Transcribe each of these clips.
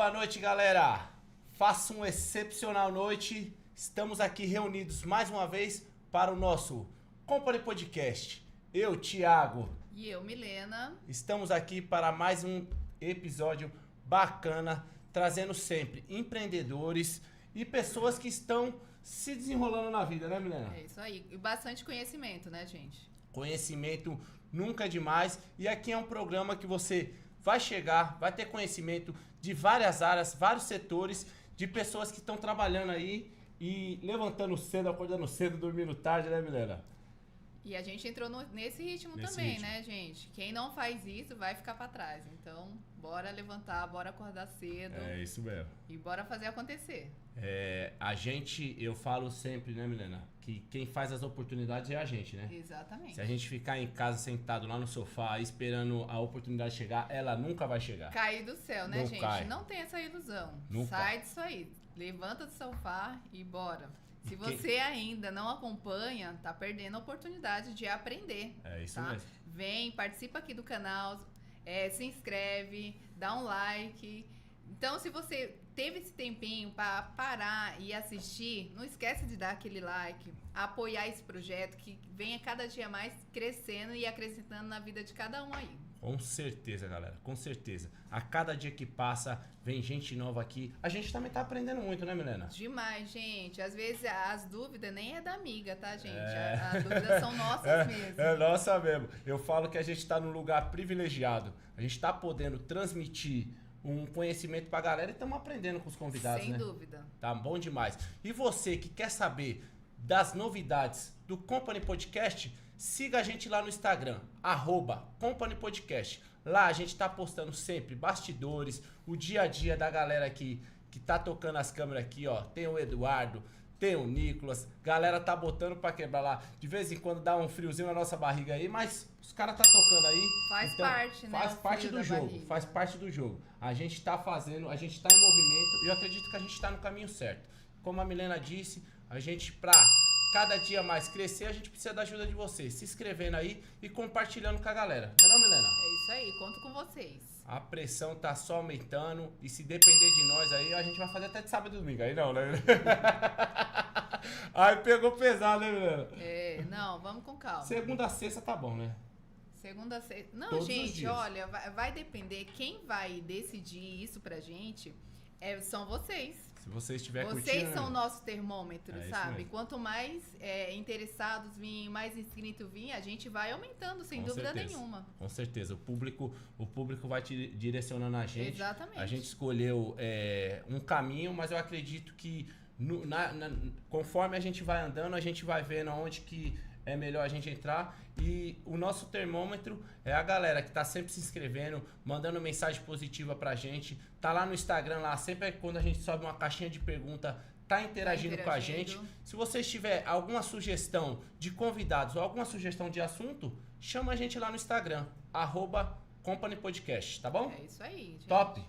Boa noite, galera. Faça uma excepcional noite. Estamos aqui reunidos mais uma vez para o nosso Company Podcast. Eu, Thiago. E eu, Milena. Estamos aqui para mais um episódio bacana, trazendo sempre empreendedores e pessoas que estão se desenrolando na vida, né, Milena? É isso aí. E bastante conhecimento, né, gente? Conhecimento nunca é demais. E aqui é um programa que você vai chegar, vai ter conhecimento de várias áreas, vários setores, de pessoas que estão trabalhando aí e levantando cedo, acordando cedo, dormindo tarde, né, Milena? E a gente entrou nesse ritmo também, né, gente? Quem não faz isso vai ficar pra trás. Então, bora levantar, bora acordar cedo. É isso mesmo. E bora fazer acontecer. Eu falo sempre, né, Milena, que quem faz as oportunidades é a gente, né? Exatamente. Se a gente ficar em casa sentado lá no sofá esperando a oportunidade chegar, ela nunca vai chegar. Cair do céu, né, Não gente? cai. Não tem essa ilusão. Nunca. Sai disso aí. Levanta do sofá e bora. Se você ainda não acompanha, tá perdendo a oportunidade de aprender. É isso tá? mesmo. Vem, participa aqui do canal, se inscreve, dá um like. Então, se você teve esse tempinho para parar e assistir, não esquece de dar aquele like, apoiar esse projeto que venha cada dia mais crescendo e acrescentando na vida de cada um aí. Com certeza, galera, com certeza. A cada dia que passa, vem gente nova aqui. A gente também tá aprendendo muito, né, Milena? Demais, gente. Às vezes as dúvidas nem é da amiga, tá, gente? As dúvidas são nossas mesmo. É nossa mesmo. Eu falo que a gente tá num lugar privilegiado. A gente tá podendo transmitir um conhecimento pra galera e estamos aprendendo com os convidados, Sem né? dúvida. Tá bom demais. E você que quer saber das novidades do Company Podcast, siga a gente lá no Instagram, @Company Podcast. Lá a gente tá postando sempre bastidores, o dia a dia da galera aqui que tá tocando as câmeras aqui, ó. Tem o Eduardo, tem o Nicolas, galera tá botando pra quebrar lá. De vez em quando dá um friozinho na nossa barriga aí, mas os caras tá tocando aí. Faz parte, né? Faz o parte frio do da jogo, barriga. faz parte do jogo. A gente tá fazendo, a gente tá em movimento e eu acredito que a gente tá no caminho certo. Como a Milena disse, a gente pra cada dia mais crescer, a gente precisa da ajuda de vocês. Se inscrevendo aí e compartilhando com a galera. Não é não, Milena? É isso aí, conto com vocês. A pressão tá só aumentando e se depender de nós aí, a gente vai fazer até de sábado e domingo. Aí não, né? Aí pegou pesado, né, Milena? Não, vamos com calma. Segunda a sexta tá bom, né? Segunda, sexta. Não, Todos os gente, dias. olha, vai depender. Quem vai decidir isso pra gente são vocês. Se você estiver curtindo... Vocês são o nosso termômetro, É isso sabe? mesmo. Quanto mais interessados vir, mais inscritos vir, a gente vai aumentando, sem Com dúvida certeza. nenhuma. Com certeza. O público vai te direcionando a gente. Exatamente. A gente escolheu um caminho, mas eu acredito que conforme a gente vai andando, a gente vai vendo onde que é melhor a gente entrar. E o nosso termômetro é a galera que tá sempre se inscrevendo, mandando mensagem positiva pra gente. Tá lá no Instagram, lá sempre quando a gente sobe uma caixinha de pergunta, tá interagindo com a gente. Se vocês tiver alguma sugestão de convidados ou alguma sugestão de assunto, chama a gente lá no Instagram, @Company Podcast, tá bom? É isso aí, gente. Top!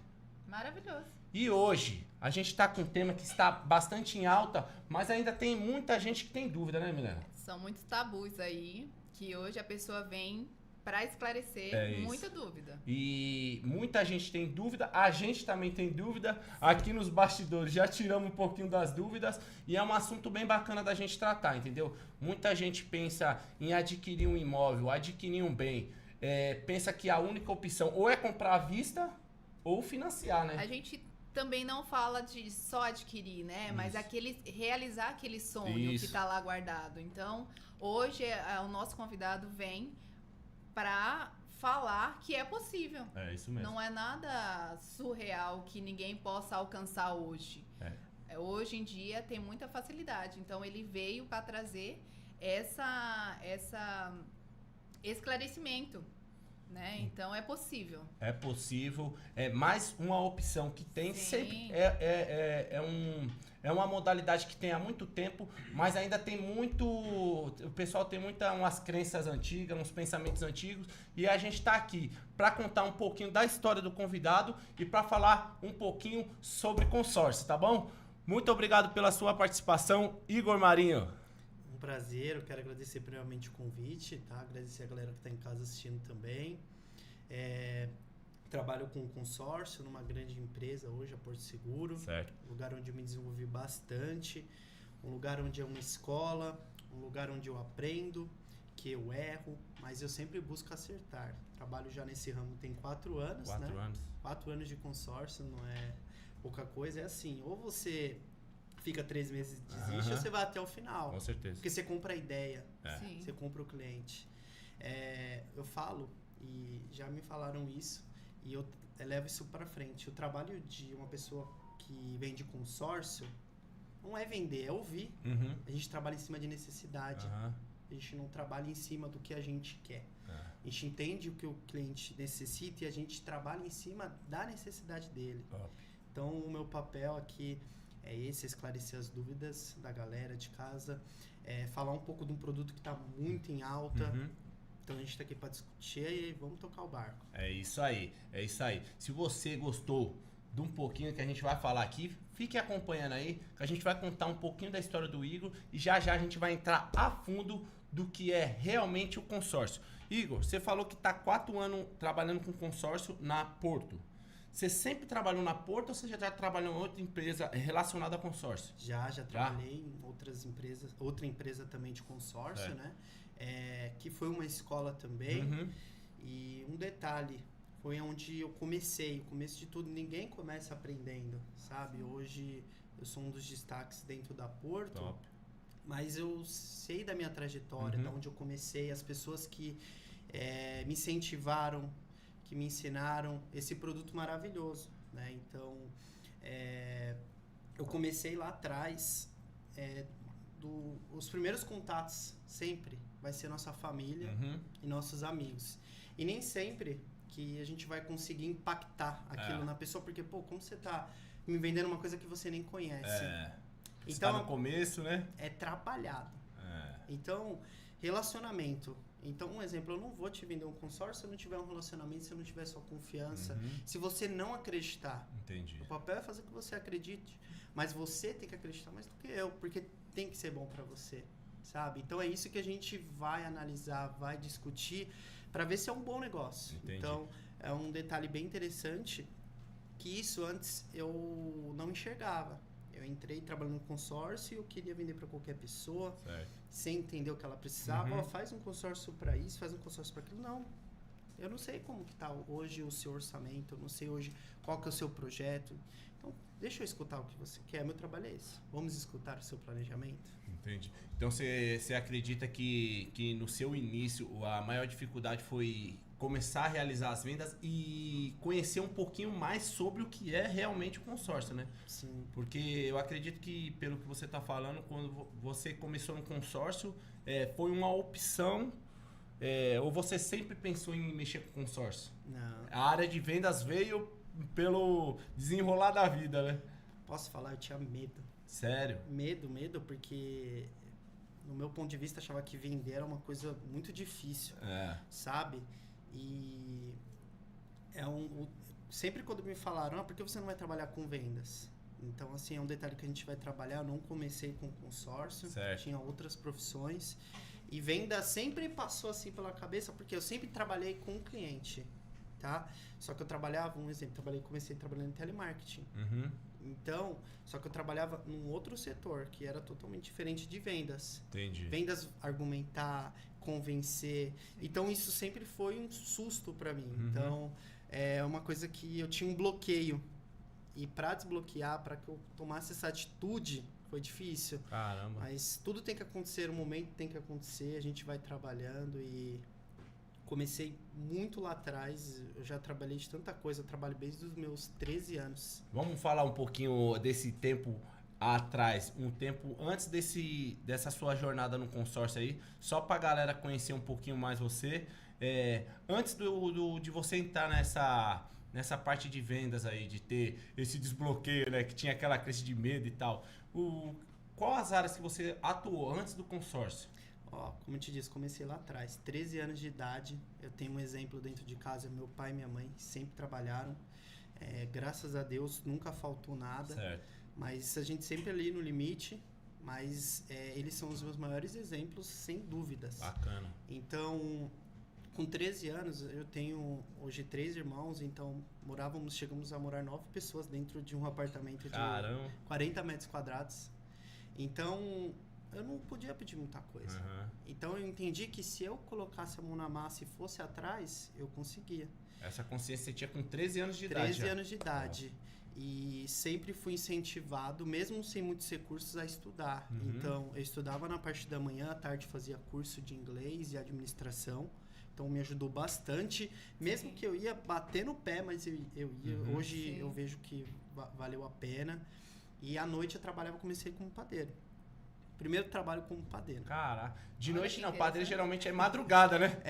Maravilhoso. E hoje a gente tá com um tema que está bastante em alta, mas ainda tem muita gente que tem dúvida, né, Milena? São muitos tabus aí que hoje a pessoa vem pra esclarecer muita dúvida. E muita gente tem dúvida, a gente também tem dúvida. Aqui nos bastidores já tiramos um pouquinho das dúvidas e é um assunto bem bacana da gente tratar, entendeu? Muita gente pensa em adquirir um imóvel, adquirir um bem, pensa que a única opção ou é comprar à vista ou financiar, né? A gente também não fala de só adquirir, né? Mas realizar aquele sonho que tá lá guardado. Então, hoje o nosso convidado vem para falar que é possível. É isso mesmo. Não é nada surreal que ninguém possa alcançar hoje. Hoje em dia tem muita facilidade. Então, ele veio para trazer essa esclarecimento. Né? Então é possível. É possível, é mais uma opção que tem. Sim. Sempre é uma modalidade que tem há muito tempo, mas ainda tem muito, o pessoal tem umas crenças antigas, uns pensamentos antigos, e a gente está aqui para contar um pouquinho da história do convidado e para falar um pouquinho sobre consórcio, tá bom? Muito obrigado pela sua participação, Igor Marinho. Um prazer, eu quero agradecer primeiramente o convite, tá? Agradecer a galera que está em casa assistindo também. Trabalho com consórcio numa grande empresa hoje, a Porto Seguro. Certo. Um lugar onde eu me desenvolvi bastante. Um lugar onde é uma escola. Um lugar onde eu aprendo, que eu erro, mas eu sempre busco acertar. Trabalho já nesse ramo tem 4 anos, 4 anos. 4 anos de consórcio, não é pouca coisa. É assim, ou você fica 3 meses e desiste, ou você vai até o final. Com certeza. Porque você compra a ideia, Sim. você compra o cliente. Eu falo, e já me falaram isso, e eu levo isso para frente. O trabalho de uma pessoa que vende consórcio não é vender, é ouvir. Uhum. A gente trabalha em cima de necessidade. Aham. A gente não trabalha em cima do que a gente quer. A gente entende o que o cliente necessita e a gente trabalha em cima da necessidade dele. Top. Então, o meu papel aqui é esse, esclarecer as dúvidas da galera de casa, falar um pouco de um produto que está muito em alta. Uhum. Então, a gente está aqui para discutir e vamos tocar o barco. É isso aí, é isso aí. Se você gostou de um pouquinho que a gente vai falar aqui, fique acompanhando aí, que a gente vai contar um pouquinho da história do Igor e já já a gente vai entrar a fundo do que é realmente o consórcio. Igor, você falou que está 4 anos trabalhando com consórcio na Porto. Você sempre trabalhou na Porto ou você já trabalhou em outra empresa relacionada a consórcio? Já trabalhei em outras empresas, outra empresa também de consórcio, É. né? Que foi uma escola também. Uhum. E um detalhe, foi onde eu comecei. O começo de tudo, ninguém começa aprendendo, sabe? Hoje eu sou um dos destaques dentro da Porto, Top. mas eu sei da minha trajetória, Uhum. da onde eu comecei, as pessoas que me incentivaram, que me ensinaram esse produto maravilhoso, né? Então, eu comecei lá atrás, os primeiros contatos sempre vai ser nossa família Uhum. e nossos amigos. E nem sempre que a gente vai conseguir impactar aquilo na pessoa, porque, pô, como você tá me vendendo uma coisa que você nem conhece? Você Então, tá no começo, né? é trabalhado. Então, relacionamento. Então, um exemplo, eu não vou te vender um consórcio se eu não tiver um relacionamento, se eu não tiver sua confiança. Uhum. Se você não acreditar, Entendi. o papel é fazer com que você acredite. Mas você tem que acreditar mais do que eu, porque tem que ser bom para você, sabe? Então, é isso que a gente vai analisar, vai discutir, para ver se é um bom negócio. Entendi. Então, é um detalhe bem interessante, que isso antes eu não enxergava. Eu entrei trabalhando no consórcio e eu queria vender para qualquer pessoa, Certo. sem entender o que ela precisava. Uhum. Ó, faz um consórcio para isso, faz um consórcio para aquilo. Não. Eu não sei como que está hoje o seu orçamento, eu não sei hoje qual que é o seu projeto. Então, deixa eu escutar o que você quer. Meu trabalho é esse. Vamos escutar o seu planejamento. Entendi. Então você acredita que no seu início a maior dificuldade foi começar a realizar as vendas e conhecer um pouquinho mais sobre o que é realmente o consórcio, né? Sim. Porque eu acredito que, pelo que você está falando, quando você começou no consórcio, foi uma opção, ou você sempre pensou em mexer com consórcio? Não. A área de vendas veio pelo desenrolar da vida, né? Posso falar, eu tinha medo. Sério? Medo, porque no meu ponto de vista achava que vender era uma coisa muito difícil, sabe? E sempre quando me falaram, por que você não vai trabalhar com vendas? Então, assim, é um detalhe que a gente vai trabalhar. Eu não comecei com consórcio, Certo. tinha outras profissões. E venda sempre passou assim pela cabeça, porque eu sempre trabalhei com o cliente, tá? Só que eu trabalhava, um exemplo, comecei trabalhando em telemarketing. Uhum. Então, só que eu trabalhava num outro setor, que era totalmente diferente de vendas. Entendi. Vendas, argumentar, convencer. Então, isso sempre foi um susto para mim. Uhum. Então, é uma coisa que eu tinha um bloqueio. E para desbloquear, para que eu tomasse essa atitude, foi difícil. Caramba. Mas tudo tem que acontecer, o momento tem que acontecer, a gente vai trabalhando e comecei muito lá atrás, eu já trabalhei de tanta coisa, eu trabalho desde os meus 13 anos. Vamos falar um pouquinho desse tempo atrás, um tempo antes dessa sua jornada no consórcio aí, só pra galera conhecer um pouquinho mais você. Antes de você entrar nessa parte de vendas aí, de ter esse desbloqueio, né, que tinha aquela crise de medo e tal, qual as áreas que você atuou antes do consórcio? Ó, como eu te disse, comecei lá atrás, 13 anos de idade, eu tenho um exemplo dentro de casa, meu pai e minha mãe sempre trabalharam, graças a Deus nunca faltou nada, Certo. mas a gente sempre ali no limite, mas eles são os meus maiores exemplos, sem dúvidas. Bacana. Então, Com 13 anos, eu tenho hoje 3 irmãos, então chegamos a morar 9 pessoas dentro de um apartamento de Caramba. 40 metros quadrados. Então, eu não podia pedir muita coisa. Uhum. Então, eu entendi que se eu colocasse a mão na massa e fosse atrás, eu conseguia. Essa consciência você tinha com 13 anos de idade. 13 já. anos de idade. E sempre fui incentivado, mesmo sem muitos recursos, a estudar. Uhum. Então, eu estudava na parte da manhã, à tarde fazia curso de inglês e administração. Então, me ajudou bastante. Mesmo que eu ia bater no pé, mas eu ia. Uhum. Hoje Sim. eu vejo que valeu a pena. E à noite eu trabalhava, comecei como padeiro. Primeiro trabalho como padeiro. Caraca. De Olha noite que não, padeiro interessante. geralmente é madrugada, né?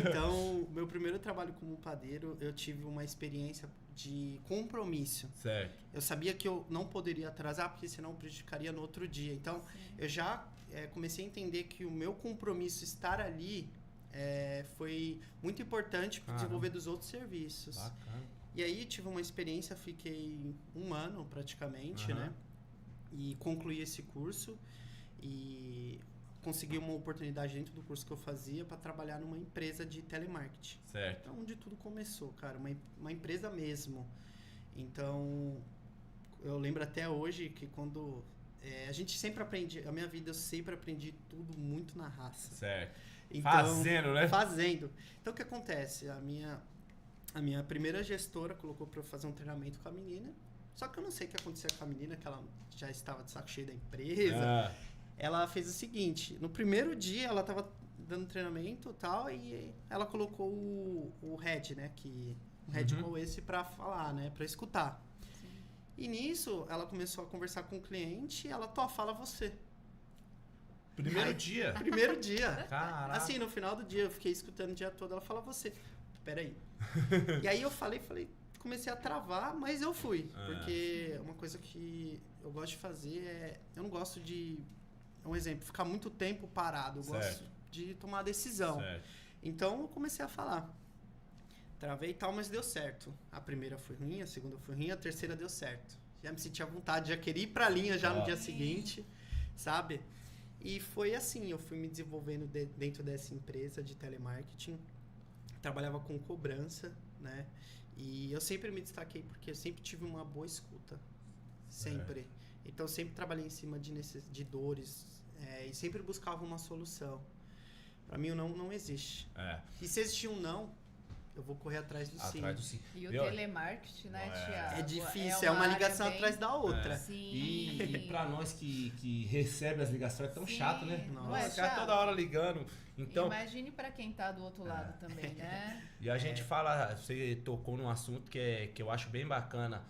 Então, meu primeiro trabalho como padeiro, eu tive uma experiência de compromisso. Certo. Eu sabia que eu não poderia atrasar, porque senão prejudicaria no outro dia. Então, eu já comecei a entender que o meu compromisso estar ali foi muito importante para o desenvolver dos outros serviços. Bacana. E aí, tive uma experiência, fiquei 1 ano praticamente, Aham. né? E concluí esse curso e consegui uma oportunidade dentro do curso que eu fazia para trabalhar numa empresa de telemarketing. Certo. É onde tudo começou, cara. Uma empresa mesmo. Então, eu lembro até hoje que quando... a gente sempre aprende... A minha vida, eu sempre aprendi tudo muito na raça. Certo. Então, Fazendo, né? Fazendo. Então, o que acontece? A minha primeira gestora colocou para eu fazer um treinamento com a menina. Só que eu não sei o que aconteceu com a menina, que ela já estava de saco cheio da empresa. Ah, Ela fez o seguinte, no primeiro dia ela estava dando treinamento e tal, e ela colocou o head, né, um head Uhum. igual esse pra falar, né, pra escutar. Sim. E nisso, ela começou a conversar com o cliente e ela, fala você. primeiro Ai. dia. Primeiro dia. Caraca. Assim, no final do dia, eu fiquei escutando o dia todo, ela fala você. Peraí. E aí eu falei, comecei a travar, mas eu fui. Porque uma coisa que eu gosto de fazer eu não gosto de, um exemplo, ficar muito tempo parado. Eu gosto de tomar a decisão. Certo. Então eu comecei a falar. Travei e tal, mas deu certo. A primeira foi ruim, a segunda foi ruim, a terceira deu certo. Já me sentia à vontade, já queria ir pra linha já no dia seguinte, sabe? E foi assim, eu fui me desenvolvendo dentro dessa empresa de telemarketing. Trabalhava com cobrança, né? E eu sempre me destaquei porque eu sempre tive uma boa escuta. Sempre. Então, eu sempre trabalhei em cima de dores e sempre buscava uma solução. Pra mim, o não existe. E se existir um não, eu vou correr atrás do sim. Atrás do sim. E o Viu? telemarketing, né, Thiago? É difícil, é uma área ligação bem- atrás da outra. Sim. E pra nós que recebe as ligações é tão Sim, chato, né? não é Ficar chato? toda hora ligando. Então, Imagine pra quem tá do outro lado também, né? e a gente fala, você tocou num assunto que eu acho bem bacana,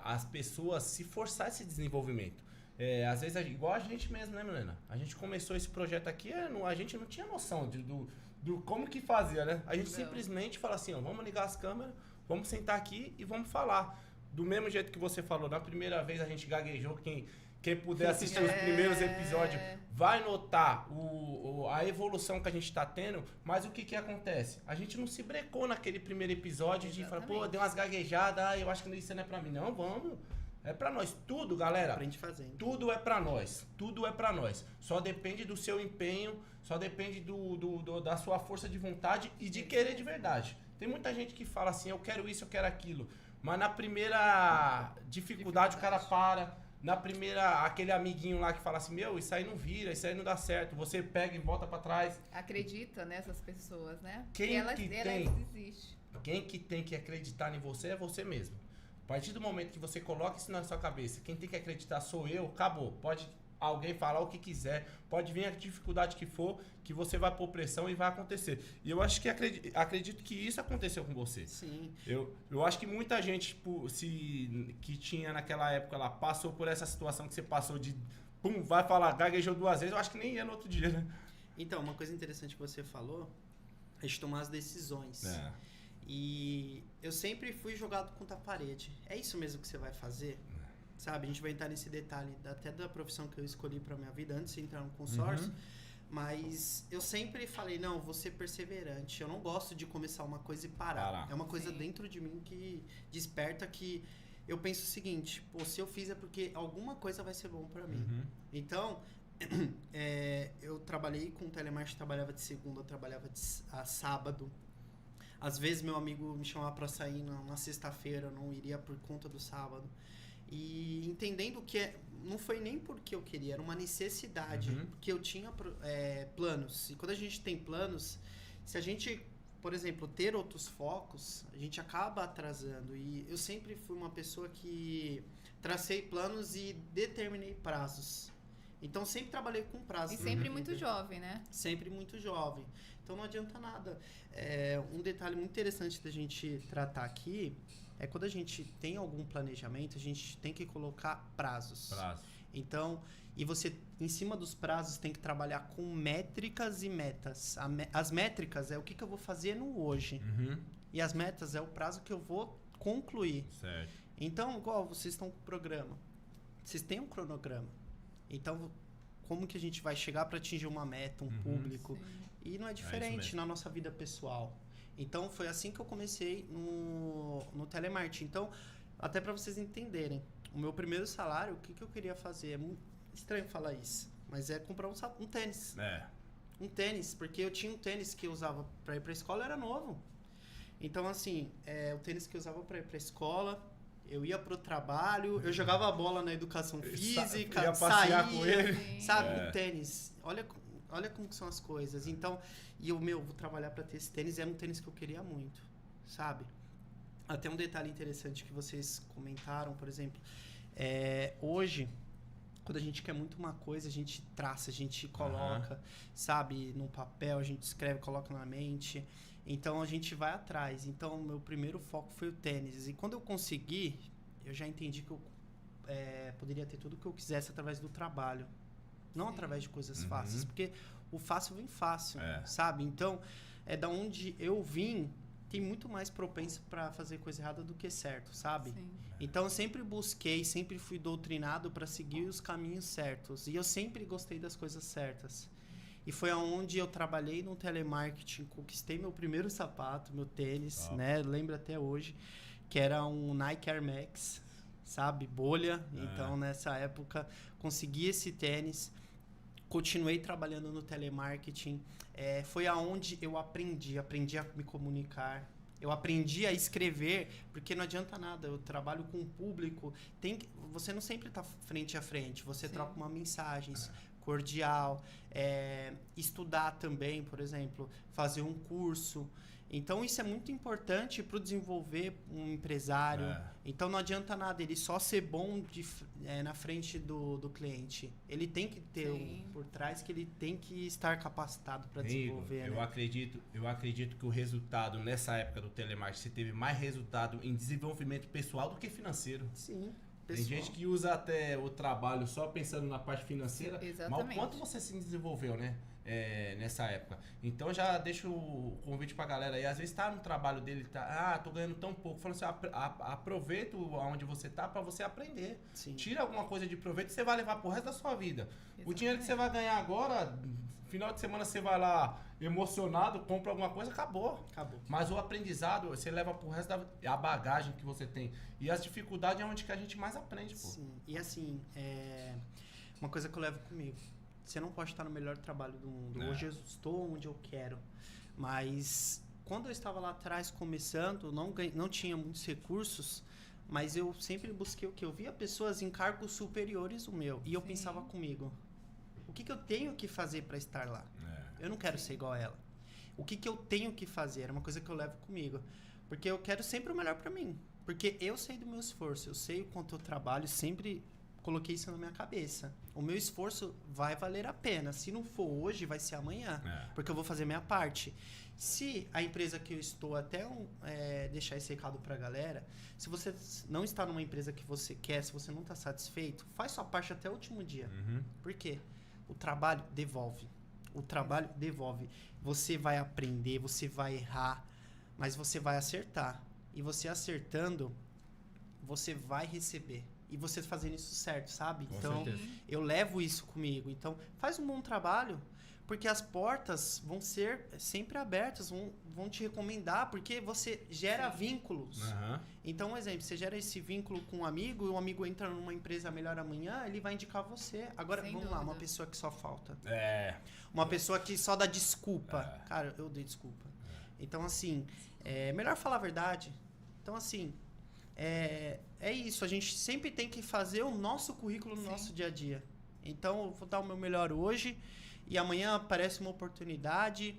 as pessoas se forçar esse desenvolvimento. Às vezes, igual a gente mesmo, né, Milena? A gente começou esse projeto aqui, a gente não tinha noção do como que fazia, né? A gente Não. simplesmente fala assim, ó, vamos ligar as câmeras, vamos sentar aqui e vamos falar. Do mesmo jeito que você falou, na primeira vez a gente gaguejou, quem puder assistir os primeiros episódios vai notar a evolução que a gente tá tendo, mas o que acontece? A gente não se brecou naquele primeiro episódio de falar, pô, deu umas gaguejadas, eu acho que isso não é pra mim. Não, vamos. É pra nós. Tudo, galera. Aprende fazendo. Tudo é pra nós. Tudo é pra nós. Só depende do seu empenho, só depende da sua força de vontade e de querer de verdade. Tem muita gente que fala assim, eu quero isso, eu quero aquilo. Mas na primeira dificuldade o cara para. Na primeira, aquele amiguinho lá que fala assim, meu, isso aí não vira, isso aí não dá certo. Você pega e volta pra trás. Acredita nessas pessoas, né? Quem E elas que tem? desistem. Quem que tem que acreditar em você é você mesmo. A partir do momento que você coloca isso na sua cabeça, quem tem que acreditar sou eu, acabou. Pode alguém falar o que quiser, pode vir a dificuldade que for, que você vai pôr pressão e vai acontecer. E eu acho que acredito que isso aconteceu com você. Sim. Eu acho que muita gente que tinha naquela época lá, passou por essa situação que você passou de, pum, vai falar, gaguejou 2 vezes, eu acho que nem ia no outro dia, né? Então, uma coisa interessante que você falou é de tomar as decisões. E eu sempre fui jogado contra a parede. É isso mesmo que você vai fazer? Sabe? A gente vai entrar nesse detalhe até da profissão que eu escolhi pra minha vida antes de entrar no consórcio. Mas eu sempre falei, não, vou ser perseverante. Eu não gosto de começar uma coisa e parar. É uma coisa dentro de mim que desperta que eu penso o seguinte, pô, se eu fiz é porque alguma coisa vai ser bom pra mim. Então, Eu trabalhei com telemarketing, trabalhava de segunda, eu trabalhava a sábado. Às vezes meu amigo me chamava para sair na sexta-feira, eu não iria por conta do sábado. E entendendo que não foi nem porque eu queria, era uma necessidade, porque eu tinha planos. E quando a gente tem planos, se a gente, por exemplo, ter outros focos, a gente acaba atrasando. E eu sempre fui uma pessoa que tracei planos e determinei prazos. Então, sempre trabalhei com prazos. E sempre muito jovem, né? Sempre muito jovem. Então, não adianta nada. Um detalhe muito interessante da gente tratar aqui é quando a gente tem algum planejamento, a gente tem que colocar prazos. Então, e você, em cima dos prazos, tem que trabalhar com métricas e metas. As métricas é o que eu vou fazer no hoje. E as metas é o prazo que eu vou concluir. Certo. Então, igual vocês estão com o programa. Vocês têm um cronograma. Então, como que a gente vai chegar para atingir uma meta, um público? Sim. E não é diferente na nossa vida pessoal. Então, foi assim que eu comecei no telemarketing. Então, até para vocês entenderem, o meu primeiro salário, o que eu queria fazer? É muito estranho falar isso, mas é comprar um tênis. Um tênis, porque eu tinha um tênis que eu usava para ir para a escola, era novo. Então, assim, o tênis que eu usava para ir para a escola, eu ia pro trabalho, eu jogava a bola na educação física, ia passear saía, com ele. sabe, o tênis. Olha como que são as coisas. Então, vou trabalhar para ter esse tênis, era um tênis que eu queria muito, sabe? Até um detalhe interessante que vocês comentaram, por exemplo, hoje, quando a gente quer muito uma coisa, a gente traça, a gente coloca, sabe, no papel, a gente escreve, coloca na mente. Então, a gente vai atrás. Então, o meu primeiro foco foi o tênis. E quando eu consegui, eu já entendi que eu poderia ter tudo o que eu quisesse através do trabalho. Não através de coisas fáceis. Porque o fácil vem fácil, sabe? Então, da onde eu vim, tem muito mais propenso para fazer coisa errada do que certo, sabe? Sim. Então, eu sempre busquei, sempre fui doutrinado para seguir os caminhos certos. E eu sempre gostei das coisas certas. E foi aonde eu trabalhei no telemarketing, conquistei meu primeiro sapato, meu tênis, né? Eu lembro até hoje, que era um Nike Air Max, sabe? Bolha. Então, nessa época, consegui esse tênis. Continuei trabalhando no telemarketing. Foi aonde eu aprendi a me comunicar. Eu aprendi a escrever, porque não adianta nada. Eu trabalho com o público. Você não sempre está frente a frente. Você troca uma mensagem cordial. Estudar também, por exemplo. Fazer um curso. Então, isso é muito importante para o desenvolver um empresário. Então, não adianta nada ele só ser bom na frente do cliente. Ele tem que ter por trás que ele tem que estar capacitado para desenvolver. Eu acredito que o resultado nessa época do telemarketing, você teve mais resultado em desenvolvimento pessoal do que financeiro. Sim. Tem gente que usa até o trabalho só pensando na parte financeira. Exatamente. Mas o quanto você se desenvolveu, né? Nessa época. Então já deixo o convite pra galera aí. Às vezes tá no trabalho dele, tô ganhando tão pouco. Falando assim, aproveita onde você tá pra você aprender. Sim. Tira alguma coisa de proveito e você vai levar pro resto da sua vida. Exatamente. O dinheiro que você vai ganhar agora, final de semana você vai lá emocionado, compra alguma coisa, acabou. Mas o aprendizado, você leva pro resto a bagagem que você tem. E as dificuldades é onde que a gente mais aprende, pô. Sim. E assim, uma coisa que eu levo comigo. Você não pode estar no melhor trabalho do mundo. Hoje eu estou onde eu quero. Mas quando eu estava lá atrás começando, não tinha muitos recursos, mas eu sempre busquei o quê? Eu via pessoas em cargos superiores ao meu. E eu pensava comigo, o que eu tenho que fazer para estar lá? Eu não quero ser igual a ela. O que eu tenho que fazer? É uma coisa que eu levo comigo. Porque eu quero sempre o melhor para mim. Porque eu sei do meu esforço, eu sei o quanto eu trabalho, sempre coloquei isso na minha cabeça. O meu esforço vai valer a pena. Se não for hoje, vai ser amanhã. Porque eu vou fazer minha parte. Se a empresa que eu estou, até deixar esse recado pra galera, se você não está numa empresa que você quer, se você não está satisfeito, faz sua parte até o último dia. Por quê? O trabalho devolve. O trabalho devolve. Você vai aprender, você vai errar, mas você vai acertar. E você acertando, você vai receber. e você fazendo isso certo, sabe? Com Então, certeza. eu levo isso comigo. Então, faz um bom trabalho, porque as portas vão ser sempre abertas, vão te recomendar, porque você gera vínculos. Aham. Então, um exemplo, você gera esse vínculo com um amigo, e um amigo entra numa empresa melhor amanhã, ele vai indicar você. Agora, Sem vamos lá, dúvida. uma pessoa que só falta. Uma Uma pessoa que só dá desculpa. É. Cara, eu dei desculpa. Então, assim, é melhor falar a verdade. Então, assim, é isso. A gente sempre tem que fazer o nosso currículo no Sim. nosso dia a dia. Então, eu vou dar o meu melhor hoje e amanhã aparece uma oportunidade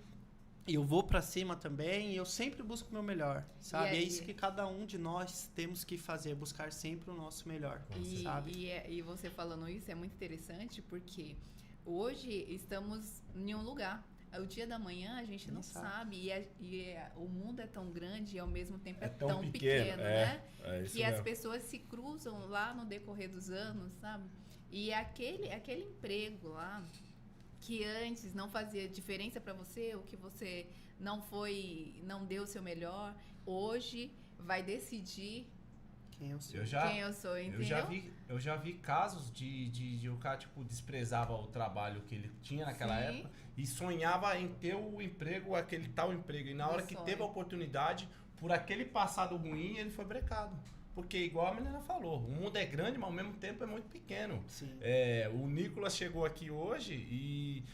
e eu vou pra cima também e eu sempre busco o meu melhor, sabe? aí? É isso que cada um de nós temos que fazer, buscar sempre o nosso melhor, sabe? E você falando isso é muito interessante porque hoje estamos em um lugar. O dia da manhã a gente não Nem sabe. sabe. O mundo é tão grande e ao mesmo tempo é, É tão tão pequeno, pequeno, né? É isso Que as mesmo. pessoas se cruzam lá no decorrer dos anos, sabe? E aquele emprego lá que antes não fazia diferença pra você, o que você não deu o seu melhor, hoje vai decidir Quem eu sou. quem eu sou, entendeu? Eu já vi casos de o cara, tipo, desprezava o trabalho que ele tinha naquela Sim. época e sonhava em ter o emprego, aquele tal emprego. E na Meu hora que sonho. teve a oportunidade, por aquele passado ruim, ele foi brecado. Porque, igual a menina falou, o mundo é grande, mas ao mesmo tempo é muito pequeno. Sim. O Nicolas chegou aqui hoje e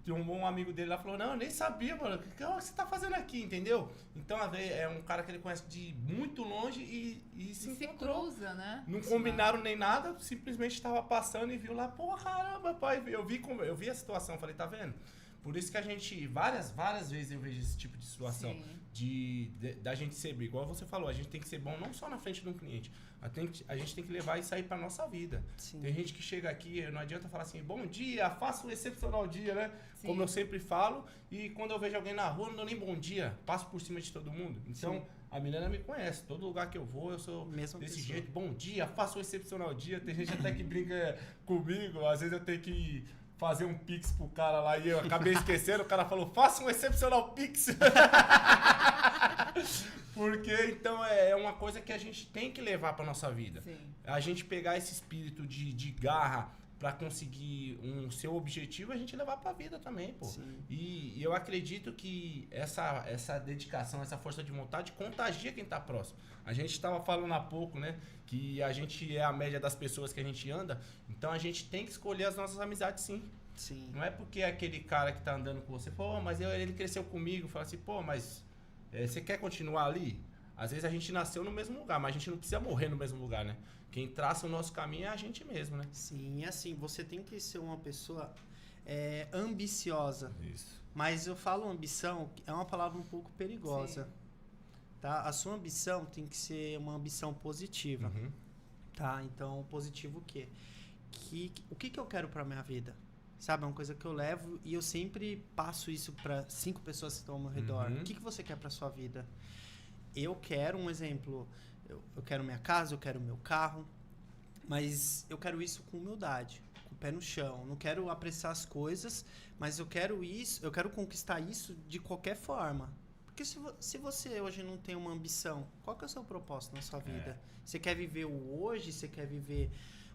trombou um amigo dele lá e falou: Não, eu nem sabia, mano. O que você tá fazendo aqui, entendeu? Então, é um cara que ele conhece de muito longe e se Se encontrou. cruza, né? Não combinaram nem nada, simplesmente estava passando e viu lá, pô, caramba, pai, eu vi a situação, falei, tá vendo? Por isso que a gente, várias vezes eu vejo esse tipo de situação, Sim. da gente ser, igual você falou, a gente tem que ser bom não só na frente de um cliente, a gente tem que levar isso aí pra nossa vida. Sim. Tem gente que chega aqui, não adianta falar assim, bom dia, faça um excepcional dia, né? Sim. Como eu sempre falo, e quando eu vejo alguém na rua, não dou nem bom dia, passo por cima de todo mundo. Então, Sim. a menina me conhece, todo lugar que eu vou, eu sou Mesma desse pessoa. jeito, bom dia, faça um excepcional dia. Tem gente até que brinca comigo, às vezes eu tenho que fazer um pix pro cara lá e eu acabei esquecendo, o cara falou, faça um excepcional pix. Porque, então, é uma coisa que a gente tem que levar pra nossa vida. Sim. A gente pegar esse espírito de garra pra conseguir um seu objetivo, a gente levar pra vida também, pô. Sim. E eu acredito que essa dedicação, essa força de vontade contagia quem tá próximo. A gente estava falando há pouco, né? Que a gente é a média das pessoas que a gente anda. Então a gente tem que escolher as nossas amizades, sim. Sim. Não é porque aquele cara que tá andando com você, pô, mas ele cresceu comigo. Fala assim, pô, mas você quer continuar ali? Às vezes a gente nasceu no mesmo lugar, mas a gente não precisa morrer no mesmo lugar, né? Quem traça o nosso caminho é a gente mesmo, né? Sim, assim, você tem que ser uma pessoa ambiciosa. Isso. Mas eu falo ambição, é uma palavra um pouco perigosa. Sim. Tá? A sua ambição tem que ser uma ambição positiva. Uhum. Tá? Então, positivo o quê? O que eu quero pra minha vida? Sabe? É uma coisa que eu levo e eu sempre passo isso pra 5 pessoas que estão ao meu redor. Uhum. O que você quer pra sua vida? Eu quero, um exemplo, eu quero minha casa, eu quero meu carro, mas eu quero isso com humildade, com o pé no chão. Não quero apressar as coisas, mas eu quero isso, eu quero conquistar isso de qualquer forma. Porque se você hoje não tem uma ambição, qual que é o seu propósito na sua vida? Você quer viver o hoje, você quer viver...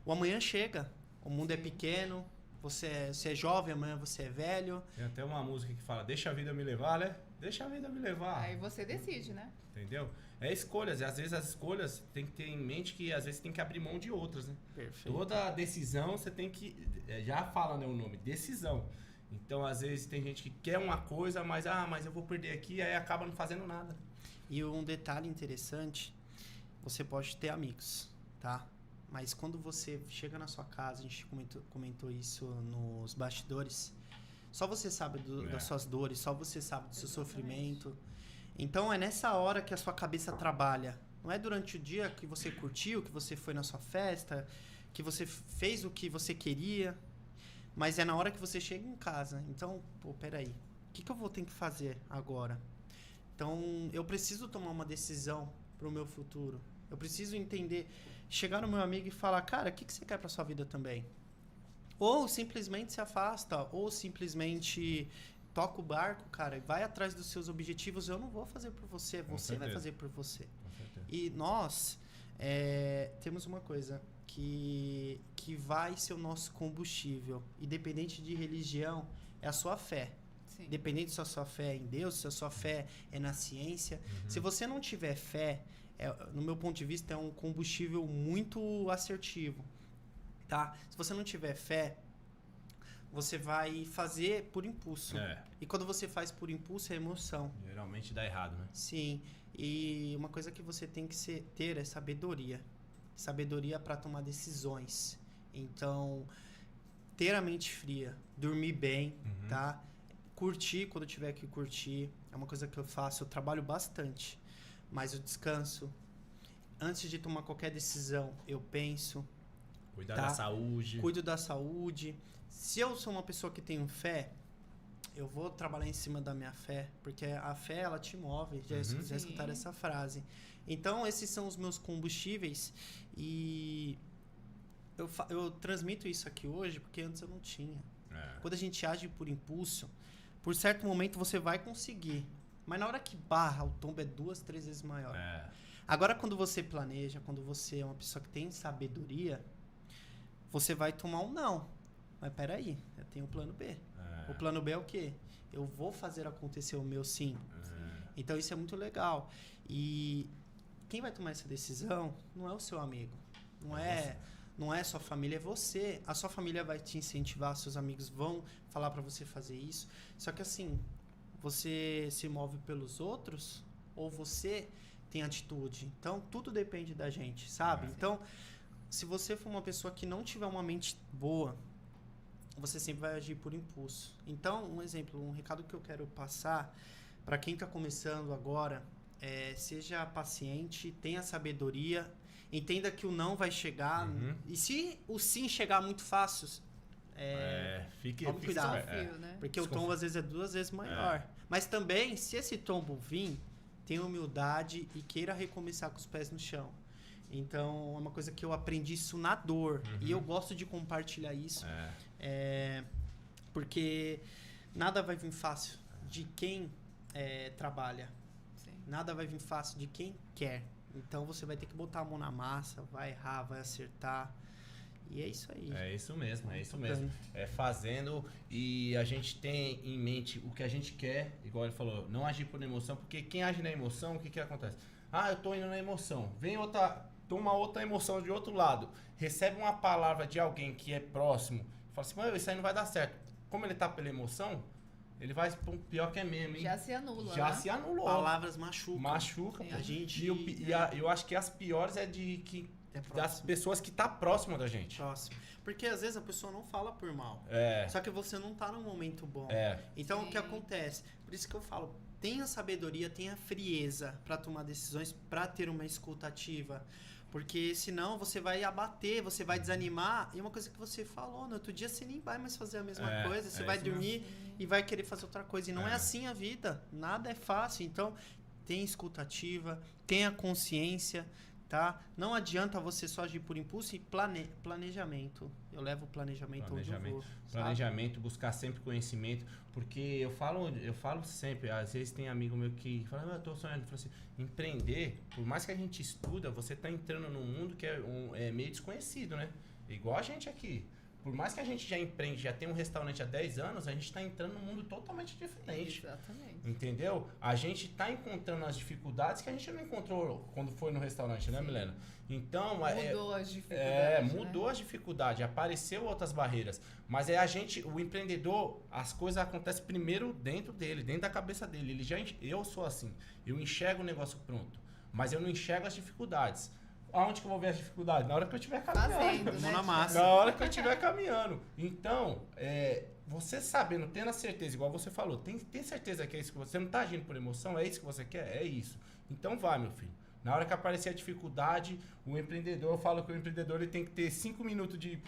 O amanhã chega, o mundo é pequeno, você é jovem, amanhã você é velho. Tem até uma música que fala, deixa a vida me levar, né? Deixa a vida me levar. Aí você decide, né? Entendeu? É escolhas. E às vezes as escolhas tem que ter em mente que às vezes tem que abrir mão de outras, né? Perfeito. Toda decisão você tem que... Já fala, né, o nome, decisão. Então, às vezes tem gente que quer uma coisa, mas eu vou perder aqui, aí acaba não fazendo nada. E um detalhe interessante, você pode ter amigos, tá? Mas quando você chega na sua casa, a gente comentou isso nos bastidores, só você sabe das suas dores, só você sabe do seu sofrimento. Então é nessa hora que a sua cabeça trabalha. Não é durante o dia que você curtiu, que você foi na sua festa, que você fez o que você queria, mas é na hora que você chega em casa. Então, pô, peraí, o que eu vou ter que fazer agora? Então, eu preciso tomar uma decisão pro meu futuro. Eu preciso entender, chegar no meu amigo e falar, cara, o que você quer pra sua vida também? Ou simplesmente se afasta, ou simplesmente toca o barco, cara, e vai atrás dos seus objetivos. Eu não vou fazer por você, você vai fazer por você. Com certeza. E nós temos uma coisa, que vai ser o nosso combustível. Independente de religião, é a sua fé. Sim. Independente se a sua fé é em Deus, se a sua fé é na ciência. Se você não tiver fé, no meu ponto de vista, é um combustível muito assertivo. Tá? Se você não tiver fé, você vai fazer por impulso. E quando você faz por impulso, é emoção. Geralmente dá errado, né? Sim. E uma coisa que você tem que ter é sabedoria. Sabedoria para tomar decisões. Então, ter a mente fria, dormir bem, tá? Curtir quando tiver que curtir. É uma coisa que eu faço, eu trabalho bastante. Mas eu descanso. Antes de tomar qualquer decisão, eu penso. Cuidar da saúde. Cuido da saúde. Se eu sou uma pessoa que tenho fé, eu vou trabalhar em cima da minha fé, porque a fé, ela te move. Já escutaram essa frase. Então, esses são os meus combustíveis e eu transmito isso aqui hoje porque antes eu não tinha. Quando a gente age por impulso, por certo momento você vai conseguir, mas na hora que barra, o tombo é 2, 3 vezes maior. Agora, quando você planeja, quando você é uma pessoa que tem sabedoria, você vai tomar um não. Mas peraí, eu tenho o plano B. O plano B é o quê? Eu vou fazer acontecer o meu sim. Então, isso é muito legal. E quem vai tomar essa decisão não é o seu amigo. Não é sua família, é você. A sua família vai te incentivar, seus amigos vão falar pra você fazer isso. Só que assim, você se move pelos outros ou você tem atitude? Então, tudo depende da gente, sabe? Então, se você for uma pessoa que não tiver uma mente boa, você sempre vai agir por impulso. Então, um exemplo, um recado que eu quero passar para quem está começando agora seja paciente, tenha sabedoria, entenda que o não vai chegar. E se o sim chegar muito fácil, fique cuidado, né? porque o tombo às vezes é 2 vezes maior. Mas também, se esse tombo vir, tenha humildade e queira recomeçar com os pés no chão. Então, é uma coisa que eu aprendi isso na dor. E eu gosto de compartilhar isso. Porque nada vai vir fácil de quem trabalha. Sim. Nada vai vir fácil de quem quer. Então, você vai ter que botar a mão na massa, vai errar, vai acertar. E é isso aí. É isso mesmo. É fazendo e a gente tem em mente o que a gente quer, igual ele falou, não agir por emoção, porque quem age na emoção, o que acontece? Eu tô indo na emoção, vem toma outra emoção de outro lado, recebe uma palavra de alguém que é próximo, fala assim, mas isso aí não vai dar certo. Como ele tá pela emoção, ele vai para um pior que é mesmo, hein? Já se anula, Já né? se anulou. Palavras machucam. Machuca. Sim. A gente... eu acho que as piores das pessoas que tá próxima da gente. Próximo. Porque às vezes a pessoa não fala por mal. Só que você não tá num momento bom. Então, Sim. o que acontece? Por isso que eu falo, tenha sabedoria, tenha frieza para tomar decisões, para ter uma escuta ativa. Porque senão você vai abater, você vai desanimar. E uma coisa que você falou, no outro dia você nem vai mais fazer a mesma coisa. Você vai dormir e vai querer fazer outra coisa. E não é assim a vida. Nada é fácil. Então, tenha escuta ativa, tenha consciência, tá? Não adianta você só agir por impulso e planejamento. Eu levo o planejamento onde eu vou. Planejamento, buscar sempre conhecimento, porque eu falo sempre, às vezes tem amigo meu que fala, eu tô sonhando, eu falo assim, empreender, por mais que a gente estuda, você tá entrando num mundo que é meio desconhecido, né? Igual a gente aqui. Por mais que a gente já empreende, já tem um restaurante há 10 anos, a gente está entrando num mundo totalmente diferente. Exatamente. Entendeu? A gente está encontrando as dificuldades que a gente não encontrou quando foi no restaurante, né, Milena? Então, mudou as dificuldades. Mudou as dificuldades, apareceu outras barreiras. Mas o empreendedor, as coisas acontecem primeiro dentro dele, dentro da cabeça dele. Eu sou assim, eu enxergo o negócio pronto, mas eu não enxergo as dificuldades. Aonde que eu vou ver as dificuldades? Na hora que eu estiver caminhando. Fazendo, né? Na massa. Na hora que eu estiver caminhando. Então, você sabendo, tendo a certeza, igual você falou, tem certeza que é isso que você não está agindo por emoção? É isso que você quer? É isso. Então vai, meu filho. Na hora que aparecer a dificuldade, o empreendedor, eu falo que o empreendedor ele tem que ter 5 minutos de,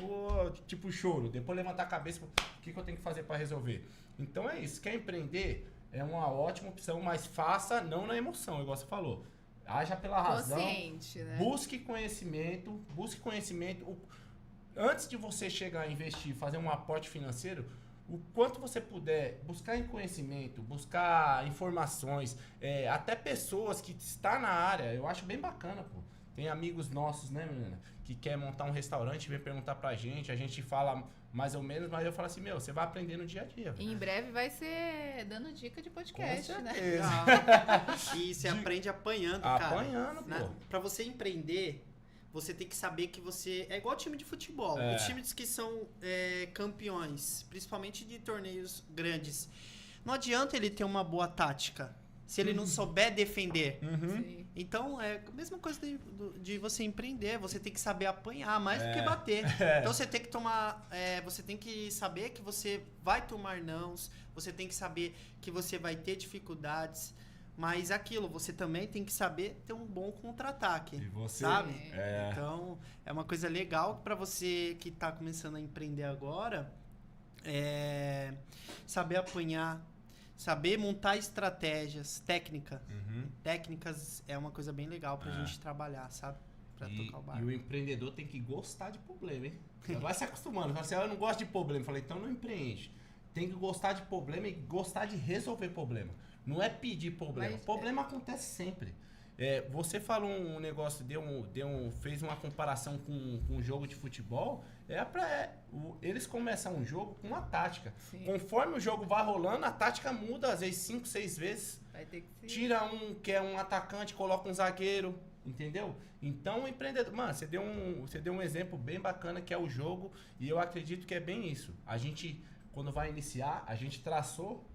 tipo choro. Depois levantar a cabeça, o que eu tenho que fazer para resolver? Então é isso. Quer empreender? É uma ótima opção, mas faça não na emoção, igual você falou. Haja pela razão. Consciente, né? Busque conhecimento. Antes de você chegar a investir, fazer um aporte financeiro, o quanto você puder buscar em conhecimento, buscar informações, até pessoas que estão na área, eu acho bem bacana, pô. Tem amigos nossos, né, menina, que quer montar um restaurante, vem perguntar pra gente, a gente fala mais ou menos, mas eu falo assim, você vai aprender no dia a dia. E em breve vai ser dando dica de podcast, Com né? certeza. E você aprende apanhando, cara. Apanhando, pô. Pra você empreender, você tem que saber que você... É igual time de futebol. Os times que são campeões, principalmente de torneios grandes. Não adianta ele ter uma boa tática se ele não souber defender. Sim. Então, é a mesma coisa de você empreender. Você tem que saber apanhar mais do que bater. Então, você tem que tomar... você tem que saber que você vai tomar nãos. Você tem que saber que você vai ter dificuldades. Mas aquilo, você também tem que saber ter um bom contra-ataque. E você, sabe? Então, é uma coisa legal para você que está começando a empreender agora. Saber apanhar. Saber montar estratégias, técnicas é uma coisa bem legal pra gente trabalhar, sabe? Pra tocar o barco. E o empreendedor tem que gostar de problema, hein? Vai se acostumando. Fala assim, eu não gosto de problema. Eu falei, então não empreende. Tem que gostar de problema e gostar de resolver problema. Não é pedir problema. Mas, problema acontece sempre. Você falou um negócio, fez uma comparação com um jogo de futebol. Eles começam um jogo com uma tática. Sim. Conforme o jogo vai rolando, a tática muda, às vezes 5, 6 vezes. Vai ter que ser. Tira um que é um atacante, coloca um zagueiro, entendeu? Então o empreendedor... Mano, você deu um exemplo bem bacana que é o jogo, e eu acredito que é bem isso. A gente, quando vai iniciar, a gente traçou,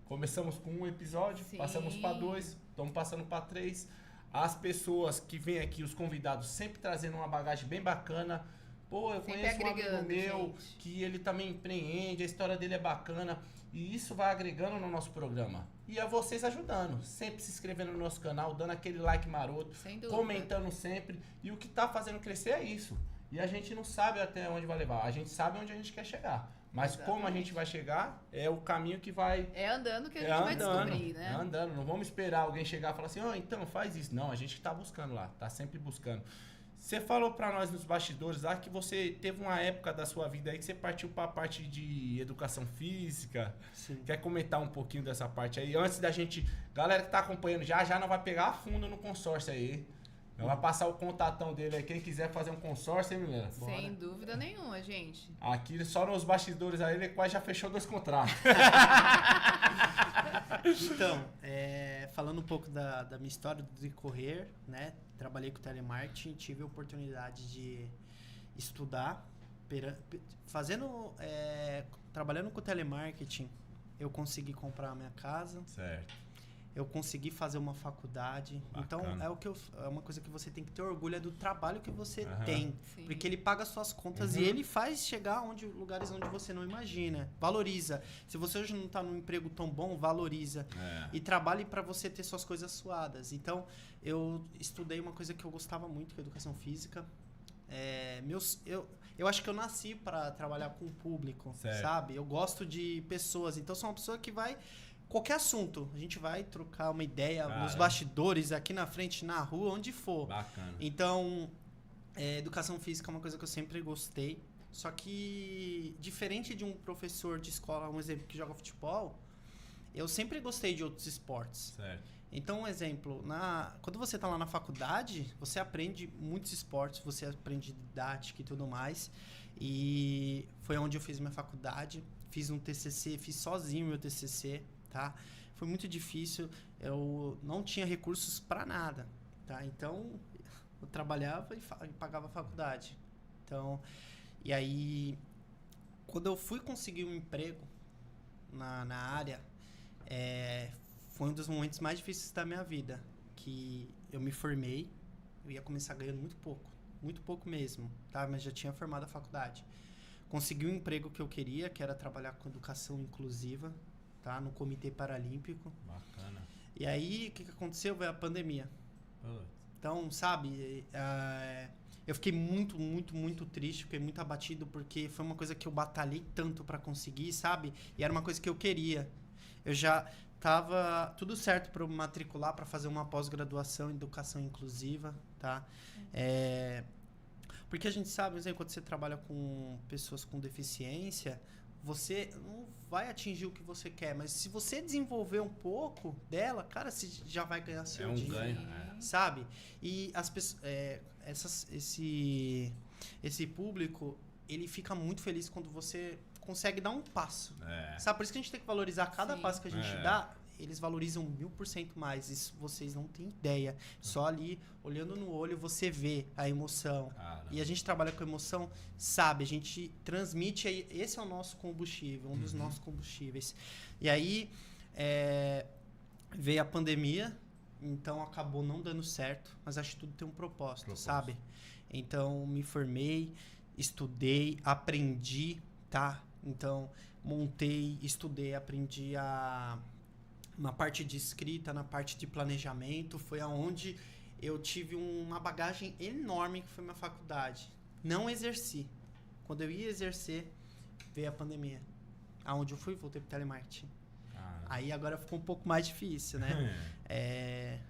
começamos com um episódio, Sim. Passamos para 2, estamos passando para 3. As pessoas que vêm aqui, os convidados, sempre trazendo uma bagagem bem bacana. Pô, eu Sempre conheço um amigo agregando, meu gente. que ele também empreende, a história dele é bacana. E isso vai agregando no nosso programa. E é vocês ajudando, sempre se inscrevendo no nosso canal, dando aquele like maroto, Sem dúvida. comentando sempre. E o que tá fazendo crescer é isso. E a gente não sabe até onde vai levar, a gente sabe onde a gente quer chegar. Mas como a Exatamente. gente vai chegar, é o caminho que vai... É andando que a gente vai descobrir, né? É andando, não vamos esperar alguém chegar e falar assim, então faz isso. Não, a gente tá buscando lá, tá sempre buscando. Você falou pra nós nos bastidores lá que você teve uma época da sua vida aí que você partiu pra parte de educação física. Sim. Quer comentar um pouquinho dessa parte aí? Antes da gente... Galera que tá acompanhando já não vai pegar a fundo no consórcio aí. Não vai passar o contatão dele aí. Quem quiser fazer um consórcio, hein, menina? Sem dúvida nenhuma, gente. Aqui só nos bastidores aí ele quase já fechou 2 contratos. Então, falando um pouco da minha história do decorrer, né? Trabalhei com telemarketing, tive a oportunidade de estudar, trabalhando com telemarketing, eu consegui comprar a minha casa, Certo. eu consegui fazer uma faculdade. Bacana. Então, é uma coisa que você tem que ter orgulho do trabalho que você Aham. tem. Sim. Porque ele paga suas contas Uhum. e ele faz chegar lugares onde você não imagina. Valoriza. Se você hoje não está num emprego tão bom, valoriza. E trabalhe para você ter suas coisas suadas. Então, eu estudei uma coisa que eu gostava muito, que é educação física. Eu acho que eu nasci para trabalhar com o público, Certo. sabe? Eu gosto de pessoas. Então, sou uma pessoa que vai... Qualquer assunto, a gente vai trocar uma ideia nos bastidores, aqui na frente, na rua, onde for. Bacana. Então, educação física é uma coisa que eu sempre gostei. Só que, diferente de um professor de escola, um exemplo, que joga futebol, eu sempre gostei de outros esportes. Certo. Então, um exemplo, quando você está lá na faculdade, você aprende muitos esportes, você aprende didática e tudo mais. E foi onde eu fiz minha faculdade, fiz um TCC, fiz sozinho meu TCC, tá? Foi muito difícil, eu não tinha recursos para nada, tá? Então, eu trabalhava e pagava a faculdade. Então, e aí, quando eu fui conseguir um emprego na área, foi um dos momentos mais difíceis da minha vida, que eu me formei, eu ia começar ganhando muito pouco mesmo, tá? Mas já tinha formado a faculdade. Consegui um emprego que eu queria, que era trabalhar com educação inclusiva, tá? No Comitê Paralímpico. Bacana. E aí, o que aconteceu? Veio a pandemia. Então, sabe, eu fiquei muito triste, fiquei muito abatido, porque foi uma coisa que eu batalhei tanto para conseguir, sabe? E era uma coisa que eu queria. Eu já tava tudo certo para eu matricular, para fazer uma pós-graduação em educação inclusiva, tá? Porque a gente sabe, quando você trabalha com pessoas com deficiência, você não vai atingir o que você quer, mas se você desenvolver um pouco dela, cara, você já vai ganhar seu um dinheiro. ganho. Sabe? E as pessoas, esse público, ele fica muito feliz quando você consegue dar um passo. Sabe? Por isso que a gente tem que valorizar cada passo que a gente dá. Eles valorizam 1000% mais. Isso vocês não têm ideia. Só ali, olhando no olho, você vê a emoção. E a gente trabalha com emoção, sabe? A gente transmite. Esse é o nosso combustível, um dos nossos combustíveis. E aí, veio a pandemia. Então, acabou não dando certo. Mas acho que tudo tem um propósito, sabe? Então, me formei, estudei, aprendi, tá? Então, montei, estudei, aprendi na parte de escrita, na parte de planejamento. Foi aonde eu tive uma bagagem enorme, que foi minha faculdade. Não exerci. Quando eu ia exercer, veio a pandemia. Aonde eu fui, voltei pro telemarketing. Aí agora ficou um pouco mais difícil, né?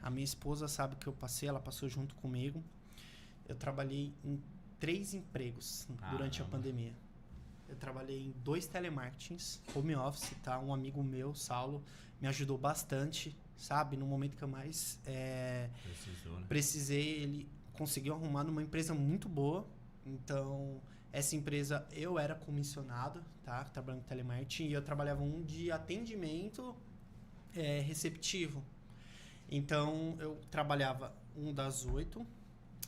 A minha esposa sabe que eu passei, ela passou junto comigo. Eu trabalhei em 3 empregos durante a pandemia. Eu trabalhei em 2 telemarketings, home office, tá? Um amigo meu, Saulo, me ajudou bastante, sabe? No momento que eu mais precisei, ele conseguiu arrumar numa empresa muito boa. Então, essa empresa, eu era comissionado, tá? Trabalhando em telemarketing, e eu trabalhava um de atendimento receptivo. Então, eu trabalhava das 8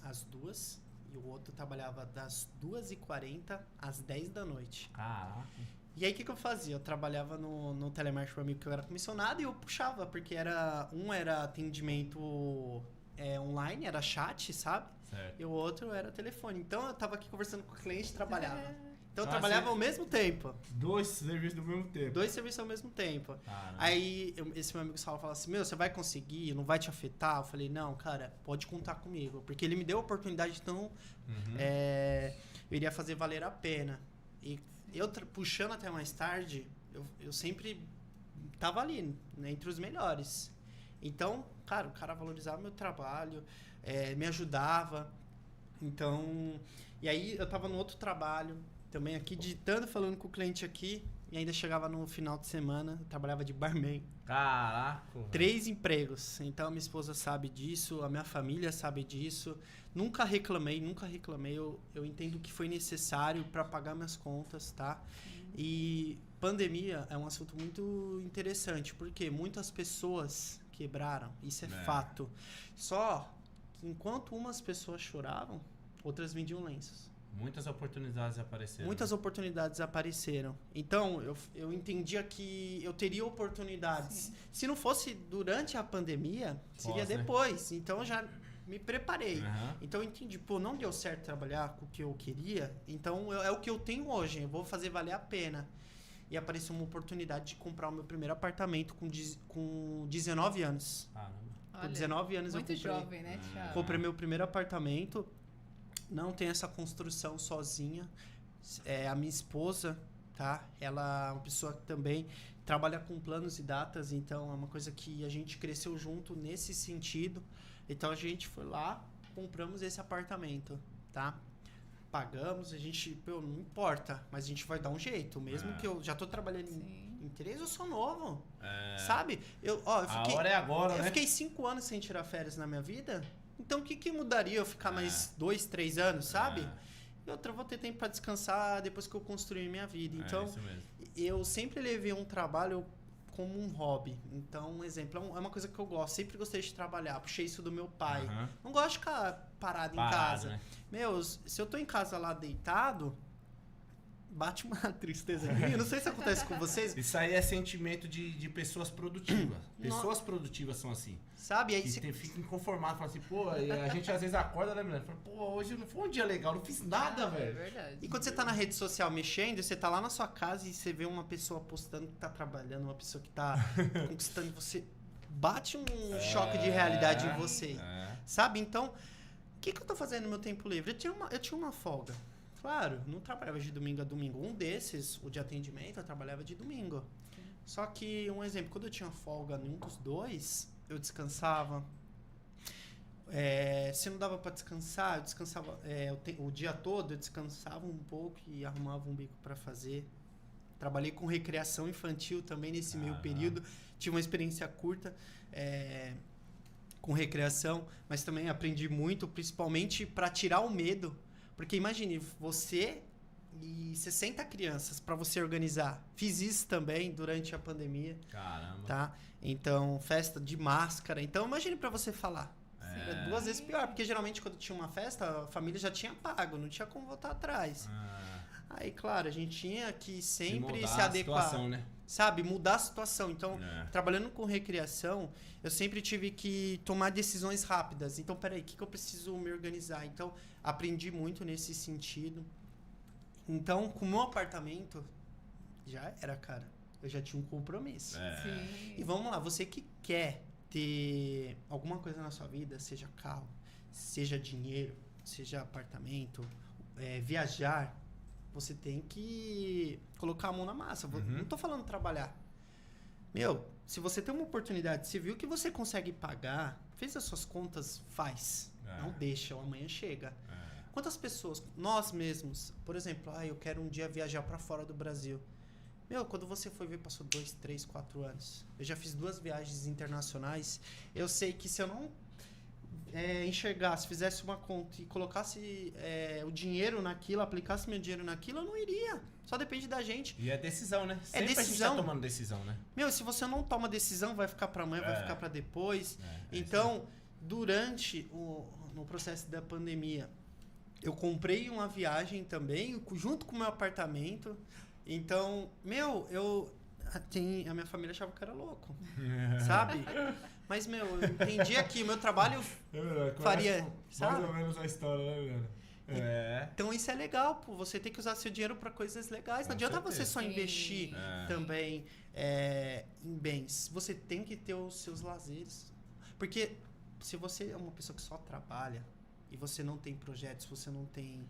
às 2, e o outro trabalhava das 2h40 às 10 da noite. Caraca. E aí, o que eu fazia? Eu trabalhava no telemarketing para amigo que eu era comissionado, e eu puxava, porque era atendimento online, era chat, sabe? Certo. E o outro era telefone. Então, eu tava aqui conversando com o cliente e trabalhava. Então, eu trabalhava ao mesmo tempo. 2 serviços ao mesmo tempo. 2 serviços ao mesmo tempo. Aí, esse meu amigo Saulo falou assim, você vai conseguir? Não vai te afetar? Eu falei, não, cara, pode contar comigo. Porque ele me deu a oportunidade, então, eu iria fazer valer a pena. E eu, puxando até mais tarde, eu sempre tava ali, né, entre os melhores. Então, cara, o cara valorizava meu trabalho, me ajudava. Então, e aí eu tava no outro trabalho, também aqui digitando, falando com o cliente aqui, e ainda chegava no final de semana, eu trabalhava de barman. Caraca. 3 empregos. Então, minha esposa sabe disso, a minha família sabe disso. Nunca reclamei. Eu entendo que foi necessário para pagar minhas contas, tá? E pandemia é um assunto muito interessante, porque muitas pessoas quebraram, isso é fato. Só que enquanto umas pessoas choravam, outras vendiam lenços. Muitas oportunidades apareceram. Então, eu entendia que eu teria oportunidades. Sim. Se não fosse durante a pandemia, seria depois. Então, eu já me preparei. Então, eu entendi, não deu certo trabalhar com o que eu queria, então é o que eu tenho hoje, eu vou fazer valer a pena. E apareceu uma oportunidade de comprar o meu primeiro apartamento com 19 anos. Com 19 anos eu comprei. Muito jovem, né, Thiago? Comprei meu primeiro apartamento. Não tenho essa construção sozinha. A minha esposa, tá? Ela é uma pessoa que também trabalha com planos e datas, então é uma coisa que a gente cresceu junto nesse sentido. Então a gente foi lá, compramos esse apartamento, tá? Pagamos, a gente, não importa, mas a gente vai dar um jeito, mesmo que eu já tô trabalhando em 3, eu sou novo, sabe? A hora é agora, né? Eu fiquei 5 anos sem tirar férias na minha vida, então o que mudaria eu ficar mais 2, 3 anos, sabe? E outra, eu vou ter tempo para descansar depois que eu construir minha vida. Então, isso mesmo. Eu sempre levei um trabalho como um hobby. Então, um exemplo, é uma coisa que eu gosto. Sempre gostei de trabalhar. Puxei isso do meu pai. Não gosto de ficar parado em casa. Né? Se eu tô em casa lá deitado, bate uma tristeza em mim. Eu não sei se acontece com vocês. Isso aí é sentimento de pessoas produtivas. Pessoas produtivas são assim. Sabe? Aí você fica inconformado. Fala assim, a gente às vezes acorda, né, mulher? Fala, hoje não foi um dia legal, não fiz nada, velho. É verdade. E quando você tá na rede social mexendo, você tá lá na sua casa e você vê uma pessoa postando que tá trabalhando, uma pessoa que tá conquistando, você bate um choque de realidade em você. Sabe? Então, o que eu tô fazendo no meu tempo livre? Eu tinha uma folga. Claro, não trabalhava de domingo a domingo. Um desses, o de atendimento, eu trabalhava de domingo. Só que, um exemplo, quando eu tinha folga em um dos 2, eu descansava. Se não dava para descansar, eu descansava o dia todo, eu descansava um pouco e arrumava um bico para fazer. Trabalhei com recreação infantil também nesse meio período. Tive uma experiência curta com recreação, mas também aprendi muito, principalmente para tirar o medo. Porque imagine, você e 60 crianças para você organizar. Fiz isso também durante a pandemia. Caramba. Tá? Então, festa de máscara. Então, imagine para você falar. É 2 vezes pior, porque geralmente quando tinha uma festa, a família já tinha pago, não tinha como voltar atrás. Aí, claro, a gente tinha que sempre se adequar. A situação, né? Sabe? Mudar a situação. Então, trabalhando com recreação, eu sempre tive que tomar decisões rápidas. Então, peraí, o que eu preciso me organizar? Então, aprendi muito nesse sentido. Então, com o meu apartamento, já era, cara. Eu já tinha um compromisso. Sim. E vamos lá, você que quer ter alguma coisa na sua vida, seja carro, seja dinheiro, seja apartamento, viajar, você tem que colocar a mão na massa. Não tô falando trabalhar. Meu, se você tem uma oportunidade, se viu que você consegue pagar, fez as suas contas, faz. Não deixa, o amanhã chega. Quantas pessoas, nós mesmos, por exemplo, eu quero um dia viajar para fora do Brasil. Meu, quando você foi ver, passou 2, 3, 4 anos. Eu já fiz 2 viagens internacionais. Eu sei que se eu não enxergasse, fizesse uma conta e colocasse o dinheiro naquilo, aplicasse meu dinheiro naquilo, eu não iria. Só depende da gente. E é decisão, né? Sempre decisão. A gente tá tomando decisão, né? Meu, se você não toma decisão, vai ficar para amanhã, vai ficar para depois. Então, durante no processo da pandemia, eu comprei uma viagem também, junto com o meu apartamento. Então, a minha família achava que eu era louco, sabe? Mas, eu entendia que o meu trabalho faria, sabe? Mais ou menos a história, né, Então, isso é legal, pô. Você tem que usar seu dinheiro para coisas legais. Não adianta você só investir também em bens. Você tem que ter os seus lazeres. Porque se você é uma pessoa que só trabalha e você não tem projetos, você não tem...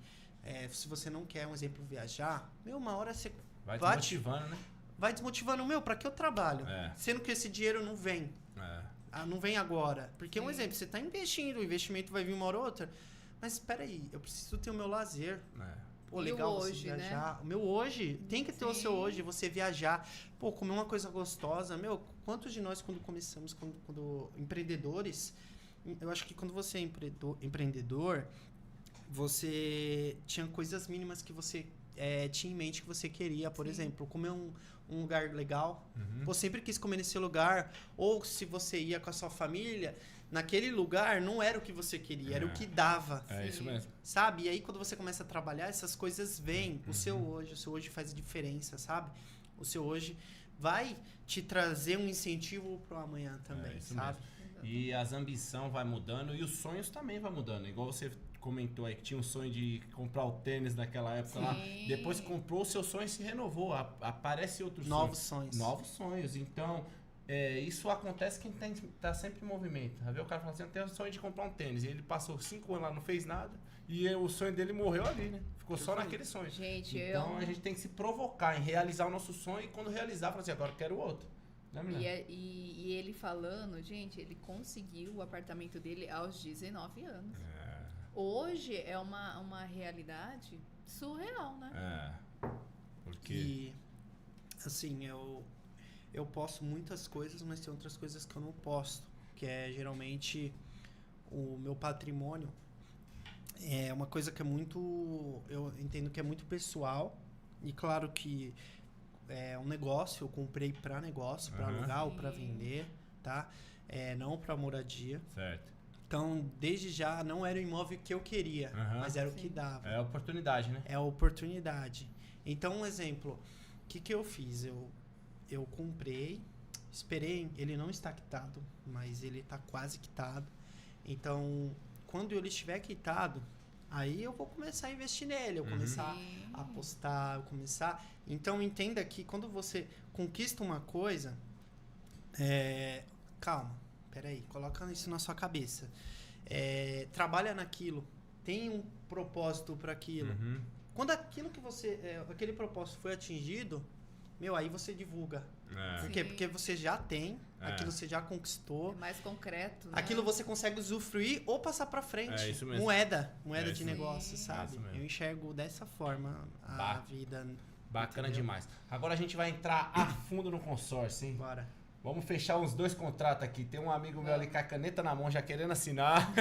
se você não quer, um exemplo, viajar, uma hora você... Vai desmotivando, né? Vai desmotivando, pra que eu trabalho? Sendo que esse dinheiro não vem. Não vem agora. Porque, um exemplo, você está investindo, o investimento vai vir uma hora ou outra. Mas, espera aí, eu preciso ter o meu lazer. Pô, legal você viajar. Né? O meu hoje, tem que ter o seu hoje, você viajar. Pô, comer uma coisa gostosa. Quantos de nós, quando começamos, quando empreendedores... Eu acho que quando você é empreendedor, você tinha coisas mínimas que você tinha em mente que você queria. Por exemplo, comer um lugar legal. Você sempre quis comer nesse lugar. Ou se você ia com a sua família, naquele lugar não era o que você queria, era o que dava. Isso mesmo. Sabe? E aí quando você começa a trabalhar, essas coisas vêm. O seu hoje faz diferença, sabe? O seu hoje vai te trazer um incentivo pro amanhã também, sabe? Mesmo. E as ambições vai mudando e os sonhos também vai mudando. Igual você comentou aí que tinha um sonho de comprar o tênis naquela época lá. Depois que comprou, o seu sonho se renovou. Aparece outros sonhos. Novos sonhos. Então, isso acontece quem tá sempre em movimento. O cara fala assim, eu tenho o sonho de comprar um tênis. E ele passou 5 anos lá, não fez nada. E o sonho dele morreu ali, né? Ficou só naquele sonho. Gente, então, a gente tem que se provocar em realizar o nosso sonho. E quando realizar, fala assim, agora eu quero outro. E ele falando, gente, ele conseguiu o apartamento dele aos 19 anos. Hoje é uma realidade surreal, né? Porque... E, assim, eu posto muitas coisas, mas tem outras coisas que eu não posto. Que é, geralmente, o meu patrimônio. É uma coisa que é muito... Eu entendo que é muito pessoal. E, claro que... É um negócio, eu comprei para negócio, para alugar ou para vender, tá? Não para moradia. Certo. Então, desde já, não era o imóvel que eu queria, mas era o que dava. É a oportunidade, né? É a oportunidade. Então, um exemplo, o que eu fiz? Eu comprei, esperei, ele não está quitado, mas ele está quase quitado. Então, quando ele estiver quitado, aí eu vou começar a investir nele, eu começar a apostar, eu começar... Então, entenda que quando você conquista uma coisa, calma, peraí, coloca isso na sua cabeça. Trabalha naquilo, tem um propósito para aquilo. Quando aquilo que aquele propósito foi atingido, aí você divulga. Por quê? Porque você já tem, aquilo você já conquistou. É mais concreto, né? Aquilo você consegue usufruir ou passar para frente. É isso mesmo. Moeda de negócio, sabe? É isso mesmo. Eu enxergo dessa forma a vida. Bacana Entendeu? demais. Agora a gente vai entrar a fundo no consórcio, hein? Bora. Vamos fechar uns 2 contratos aqui. Tem um amigo meu ali com a caneta na mão já querendo assinar.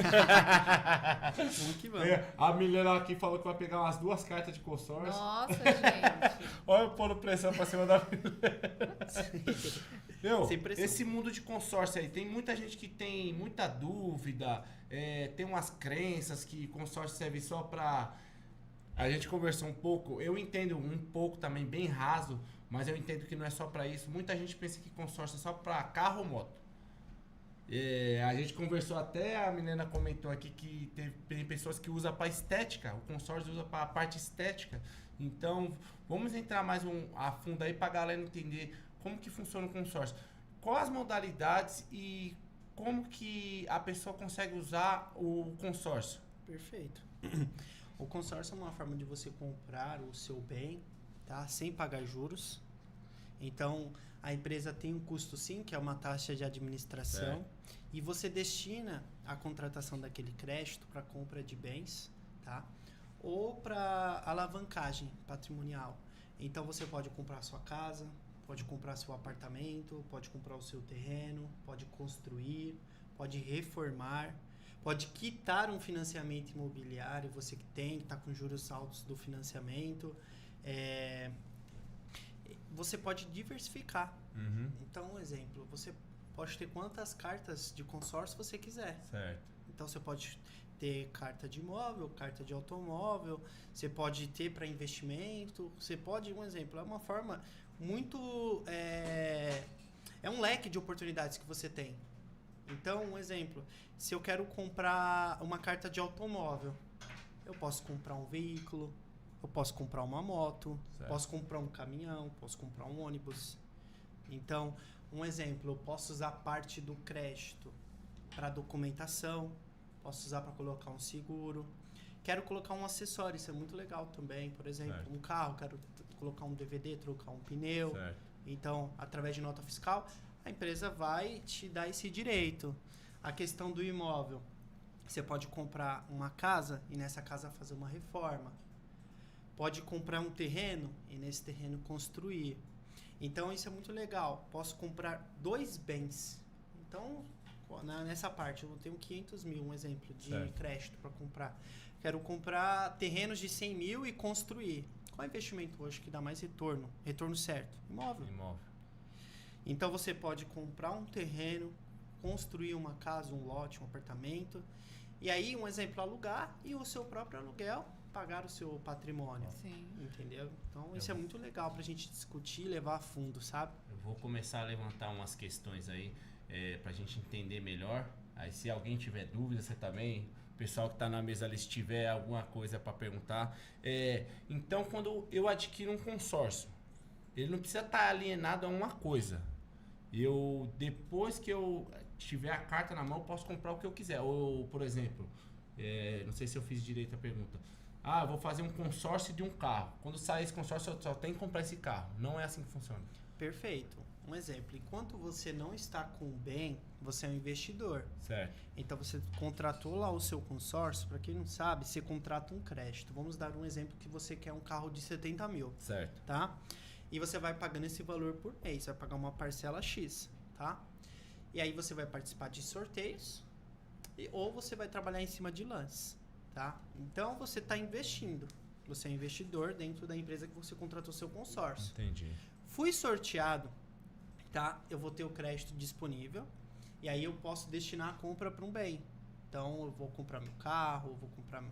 Vamos que vamos. A Milena aqui falou que vai pegar umas 2 cartas de consórcio. Nossa, gente. Olha eu pondo pressão pra cima da Meu, Sem pressão. esse mundo de consórcio aí, tem muita gente que tem muita dúvida, tem umas crenças que consórcio serve só pra... A gente conversou um pouco, eu entendo um pouco também, bem raso, mas eu entendo que não é só pra isso. Muita gente pensa que consórcio é só pra carro ou moto. A gente conversou até, a menina comentou aqui que tem pessoas que usam pra estética, o consórcio usa pra parte estética. Então, vamos entrar mais a fundo aí pra galera entender como que funciona o consórcio. Quais as modalidades e como que a pessoa consegue usar o consórcio? Perfeito. O consórcio é uma forma de você comprar o seu bem, tá? Sem pagar juros. Então, a empresa tem um custo sim, que é uma taxa de administração, e você destina a contratação daquele crédito para compra de bens, tá? Ou para alavancagem patrimonial. Então, você pode comprar a sua casa, pode comprar seu apartamento, pode comprar o seu terreno, pode construir, pode reformar, pode quitar um financiamento imobiliário, você que está com juros altos do financiamento. Você pode diversificar. Uhum. Então, um exemplo, você pode ter quantas cartas de consórcio você quiser. Certo. Então, você pode ter carta de imóvel, carta de automóvel, você pode ter para investimento, você pode, um exemplo, é uma forma muito... É um leque de oportunidades que você tem. Então, um exemplo, se eu quero comprar uma carta de automóvel, eu posso comprar um veículo, eu posso comprar uma moto, Certo. posso comprar um caminhão, posso comprar um ônibus. Então, um exemplo, eu posso usar parte do crédito para documentação, posso usar para colocar um seguro. Quero colocar um acessório, isso é muito legal também. Por exemplo, Certo. um carro, quero colocar um DVD, trocar um pneu. Certo. Então, através de nota fiscal, a empresa vai te dar esse direito. A questão do imóvel, você pode comprar uma casa e nessa casa fazer uma reforma. Pode comprar um terreno e nesse terreno construir. Então, isso é muito legal. Posso comprar 2 bens. Então, nessa parte, eu tenho 500 mil, um exemplo, de Certo. crédito para comprar. Quero comprar terrenos de 100 mil e construir. Qual é o investimento hoje que dá mais retorno? Retorno certo? Imóvel. Então, você pode comprar um terreno, construir uma casa, um lote, um apartamento. E aí, um exemplo, alugar e o seu próprio aluguel pagar o seu patrimônio. Sim. Entendeu? Então, isso é muito legal pra gente discutir e levar a fundo, sabe? Eu vou começar a levantar umas questões aí pra gente entender melhor. Aí se alguém tiver dúvida, você também, o pessoal que tá na mesa ali, se tiver alguma coisa para perguntar. Então, quando eu adquiro um consórcio, ele não precisa estar alienado a uma coisa. Depois que eu tiver a carta na mão, eu posso comprar o que eu quiser. Ou, por exemplo, não sei se eu fiz direito a pergunta. Eu vou fazer um consórcio de um carro. Quando sair esse consórcio, eu só tenho que comprar esse carro. Não é assim que funciona. Perfeito. Um exemplo, enquanto você não está com o bem, você é um investidor. Certo. Então, você contratou lá o seu consórcio, para quem não sabe, você contrata um crédito. Vamos dar um exemplo que você quer um carro de 70 mil. Certo. Tá? E você vai pagando esse valor por mês, você vai pagar uma parcela X, tá? E aí você vai participar de sorteios ou você vai trabalhar em cima de lances, tá? Então você está investindo, você é investidor dentro da empresa que você contratou seu consórcio. Entendi. Fui sorteado, tá? Eu vou ter o crédito disponível e aí eu posso destinar a compra para um bem. Então eu vou comprar meu carro, eu vou comprar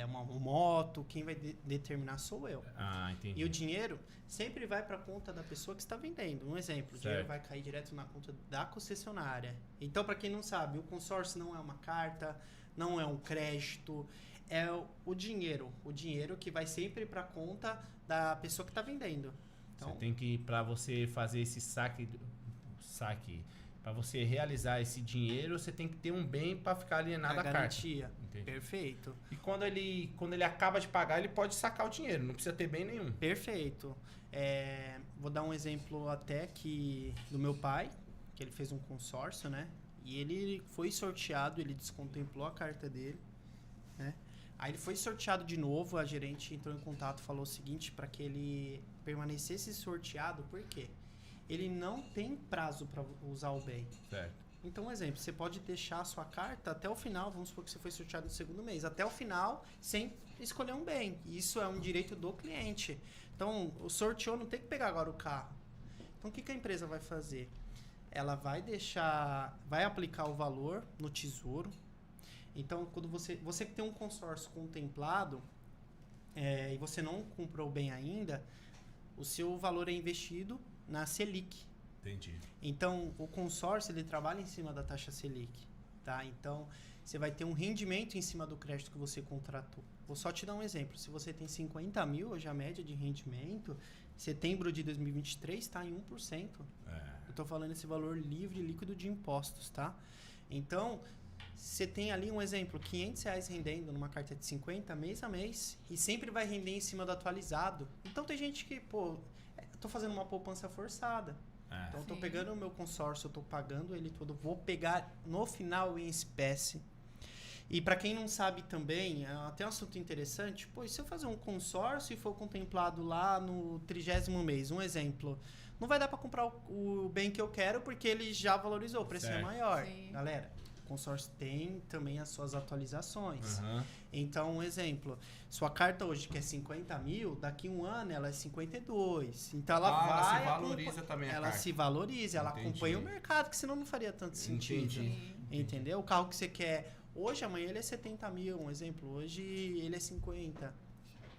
uma moto, quem vai determinar sou eu. Entendi. E o dinheiro sempre vai para a conta da pessoa que está vendendo. Um exemplo, o dinheiro vai cair direto na conta da concessionária. Então, para quem não sabe, o consórcio não é uma carta, não é um crédito, é o dinheiro. O dinheiro que vai sempre para a conta da pessoa que está vendendo. Então, você tem que, para você fazer esse saque, para você realizar esse dinheiro, você tem que ter um bem para ficar alienado à garantia. carta. Entendi. Perfeito. E quando ele acaba de pagar, ele pode sacar o dinheiro, não precisa ter bem nenhum. Perfeito. Vou dar um exemplo até que do meu pai, que ele fez um consórcio, né? E ele foi sorteado, ele descontemplou a carta dele, né? Aí ele foi sorteado de novo, a gerente entrou em contato e falou o seguinte, para que ele permanecesse sorteado, por quê? Ele não tem prazo para usar o bem. Certo. Então, um exemplo, você pode deixar a sua carta até o final, vamos supor que você foi sorteado no segundo mês, até o final, sem escolher um bem. Isso é um direito do cliente. Então, o sorteou, não tem que pegar agora o carro. Então, o que a empresa vai fazer? Ela vai vai aplicar o valor no tesouro. Então, quando você que tem um consórcio contemplado e você não comprou bem ainda, o seu valor é investido na Selic. Entendi. Então, o consórcio, ele trabalha em cima da taxa Selic, tá? Então, você vai ter um rendimento em cima do crédito que você contratou. Vou só te dar um exemplo. Se você tem 50 mil, hoje a média de rendimento, setembro de 2023 está em 1%. Eu estou falando esse valor livre e líquido de impostos, tá? Então, você tem ali um exemplo, R$500 rendendo numa carta de 50 mês a mês e sempre vai render em cima do atualizado. Então, tem gente que, estou fazendo uma poupança forçada. Então, eu tô pegando o meu consórcio, eu tô pagando ele todo, vou pegar no final em espécie. E para quem não sabe também, até um assunto interessante, e se eu fazer um consórcio e for contemplado lá no 30º mês, um exemplo, não vai dar para comprar o bem que eu quero porque ele já valorizou, o preço é maior. Sim. Galera, o consórcio tem também as suas atualizações. Então, um exemplo, sua carta hoje que é 50 mil, daqui um ano ela é 52. Então ela se valoriza também a ela carta. Se valoriza, ela acompanha o mercado, que senão não faria tanto sentido. Entendeu? O carro que você quer hoje, amanhã ele é 70 mil, um exemplo. Hoje ele é 50.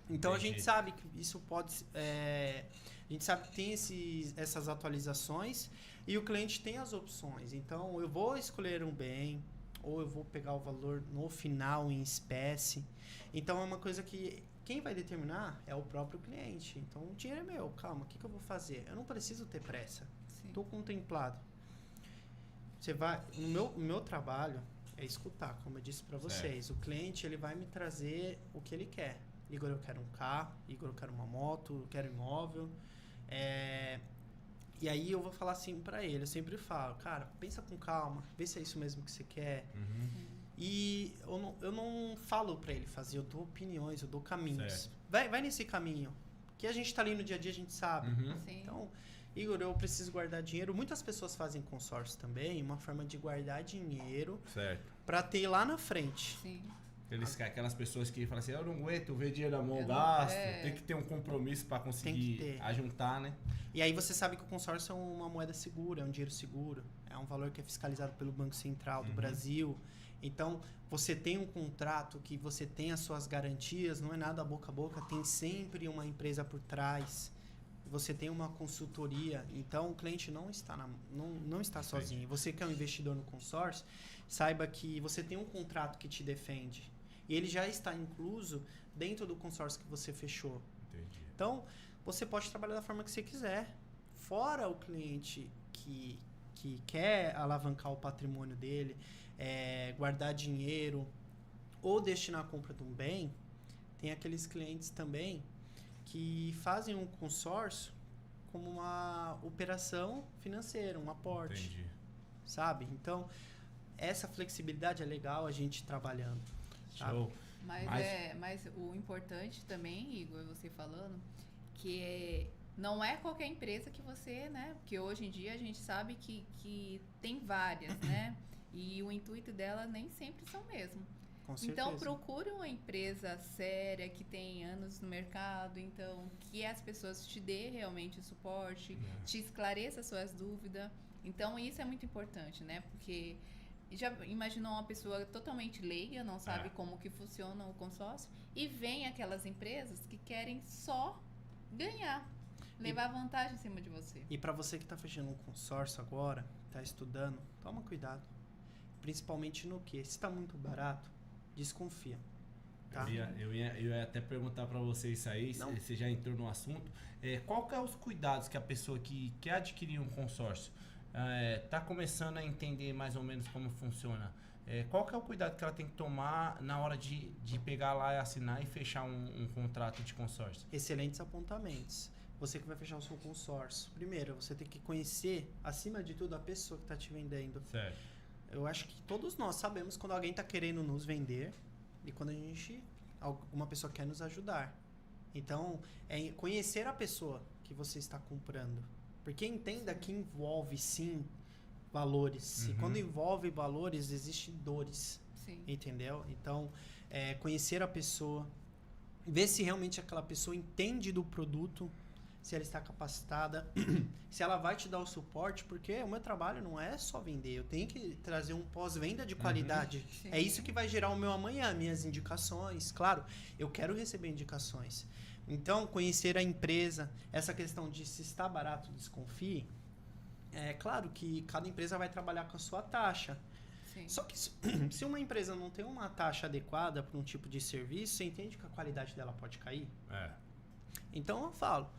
Então a gente sabe que isso pode... a gente sabe que tem essas atualizações e o cliente tem as opções. Então eu vou escolher um bem, ou eu vou pegar o valor no final em espécie. Então é uma coisa que quem vai determinar é o próprio cliente. Então o dinheiro é meu, calma, o que eu vou fazer? Eu não preciso ter pressa. Estou contemplado. Você vai, no meu trabalho é escutar, como eu disse para vocês. O cliente ele vai me trazer o que ele quer. Igor, eu quero um carro. Igor, eu quero uma moto. Eu quero imóvel. E aí eu vou falar assim para ele. Eu sempre falo, cara, pensa com calma, vê se é isso mesmo que você quer. E eu não falo para ele fazer, eu dou opiniões, eu dou caminhos. Vai nesse caminho. Que a gente tá ali no dia a dia, a gente sabe. Então, Igor, eu preciso guardar dinheiro. Muitas pessoas fazem consórcio também, uma forma de guardar dinheiro para ter lá na frente. Aquelas pessoas que falam assim, eu não aguento ver dinheiro na mão, gasto. Tem que ter um compromisso para conseguir ajuntar, né? E aí você sabe que o consórcio é uma moeda segura, é um dinheiro seguro. É um valor que é fiscalizado pelo Banco Central do Brasil. Então, você tem um contrato que você tem as suas garantias, não é nada boca a boca, tem sempre uma empresa por trás. Você tem uma consultoria, então o cliente não está sozinho. Você que é um investidor no consórcio, saiba que você tem um contrato que te defende. E ele já está incluso dentro do consórcio que você fechou. Então, você pode trabalhar da forma que você quiser. Fora o cliente que quer alavancar o patrimônio dele, guardar dinheiro ou destinar a compra de um bem, tem aqueles clientes também que fazem um consórcio como uma operação financeira, um aporte. Sabe? Então, essa flexibilidade é legal a gente trabalhando. Show. Mas o importante também, Igor, você falando, que não é qualquer empresa que você, né? Porque hoje em dia a gente sabe que tem várias, né? E o intuito dela nem sempre são mesmo. Então, procure uma empresa séria, que tem anos no mercado, então, que as pessoas te dê realmente o suporte, te esclareça suas dúvidas. Então, isso é muito importante, né? Porque já imaginou uma pessoa totalmente leiga, não sabe como que funciona o consórcio, e vem aquelas empresas que querem só ganhar, levar vantagem em cima de você. E para você que está fechando um consórcio agora, está estudando, toma cuidado. Principalmente no que? Se está muito barato, desconfia. Tá? Eu ia até perguntar para você isso aí, você já entrou no assunto. Qual que é os cuidados que a pessoa que quer adquirir um consórcio tá começando a entender mais ou menos como funciona? Qual que é o cuidado que ela tem que tomar na hora de pegar lá e assinar e fechar um contrato de consórcio? Excelentes apontamentos. Você que vai fechar o seu consórcio. Primeiro, você tem que conhecer, acima de tudo, a pessoa que está te vendendo. Certo. Eu acho que todos nós sabemos quando alguém está querendo nos vender e quando a gente Alguma pessoa quer nos ajudar. Então, é conhecer a pessoa que você está comprando. Porque entenda que envolve, sim, valores. E quando envolve valores, existem dores. Sim. Entendeu? Então, conhecer a pessoa, ver se realmente aquela pessoa entende do produto, se ela está capacitada, se ela vai te dar o suporte, porque o meu trabalho não é só vender, eu tenho que trazer um pós-venda de qualidade. Sim. É isso que vai gerar o meu amanhã, minhas indicações. Claro, eu quero receber indicações. Então, conhecer a empresa, essa questão de se está barato, desconfie. É claro que cada empresa vai trabalhar com a sua taxa. Sim. Só que se uma empresa não tem uma taxa adequada para um tipo de serviço, você entende que a qualidade dela pode cair? Então eu falo,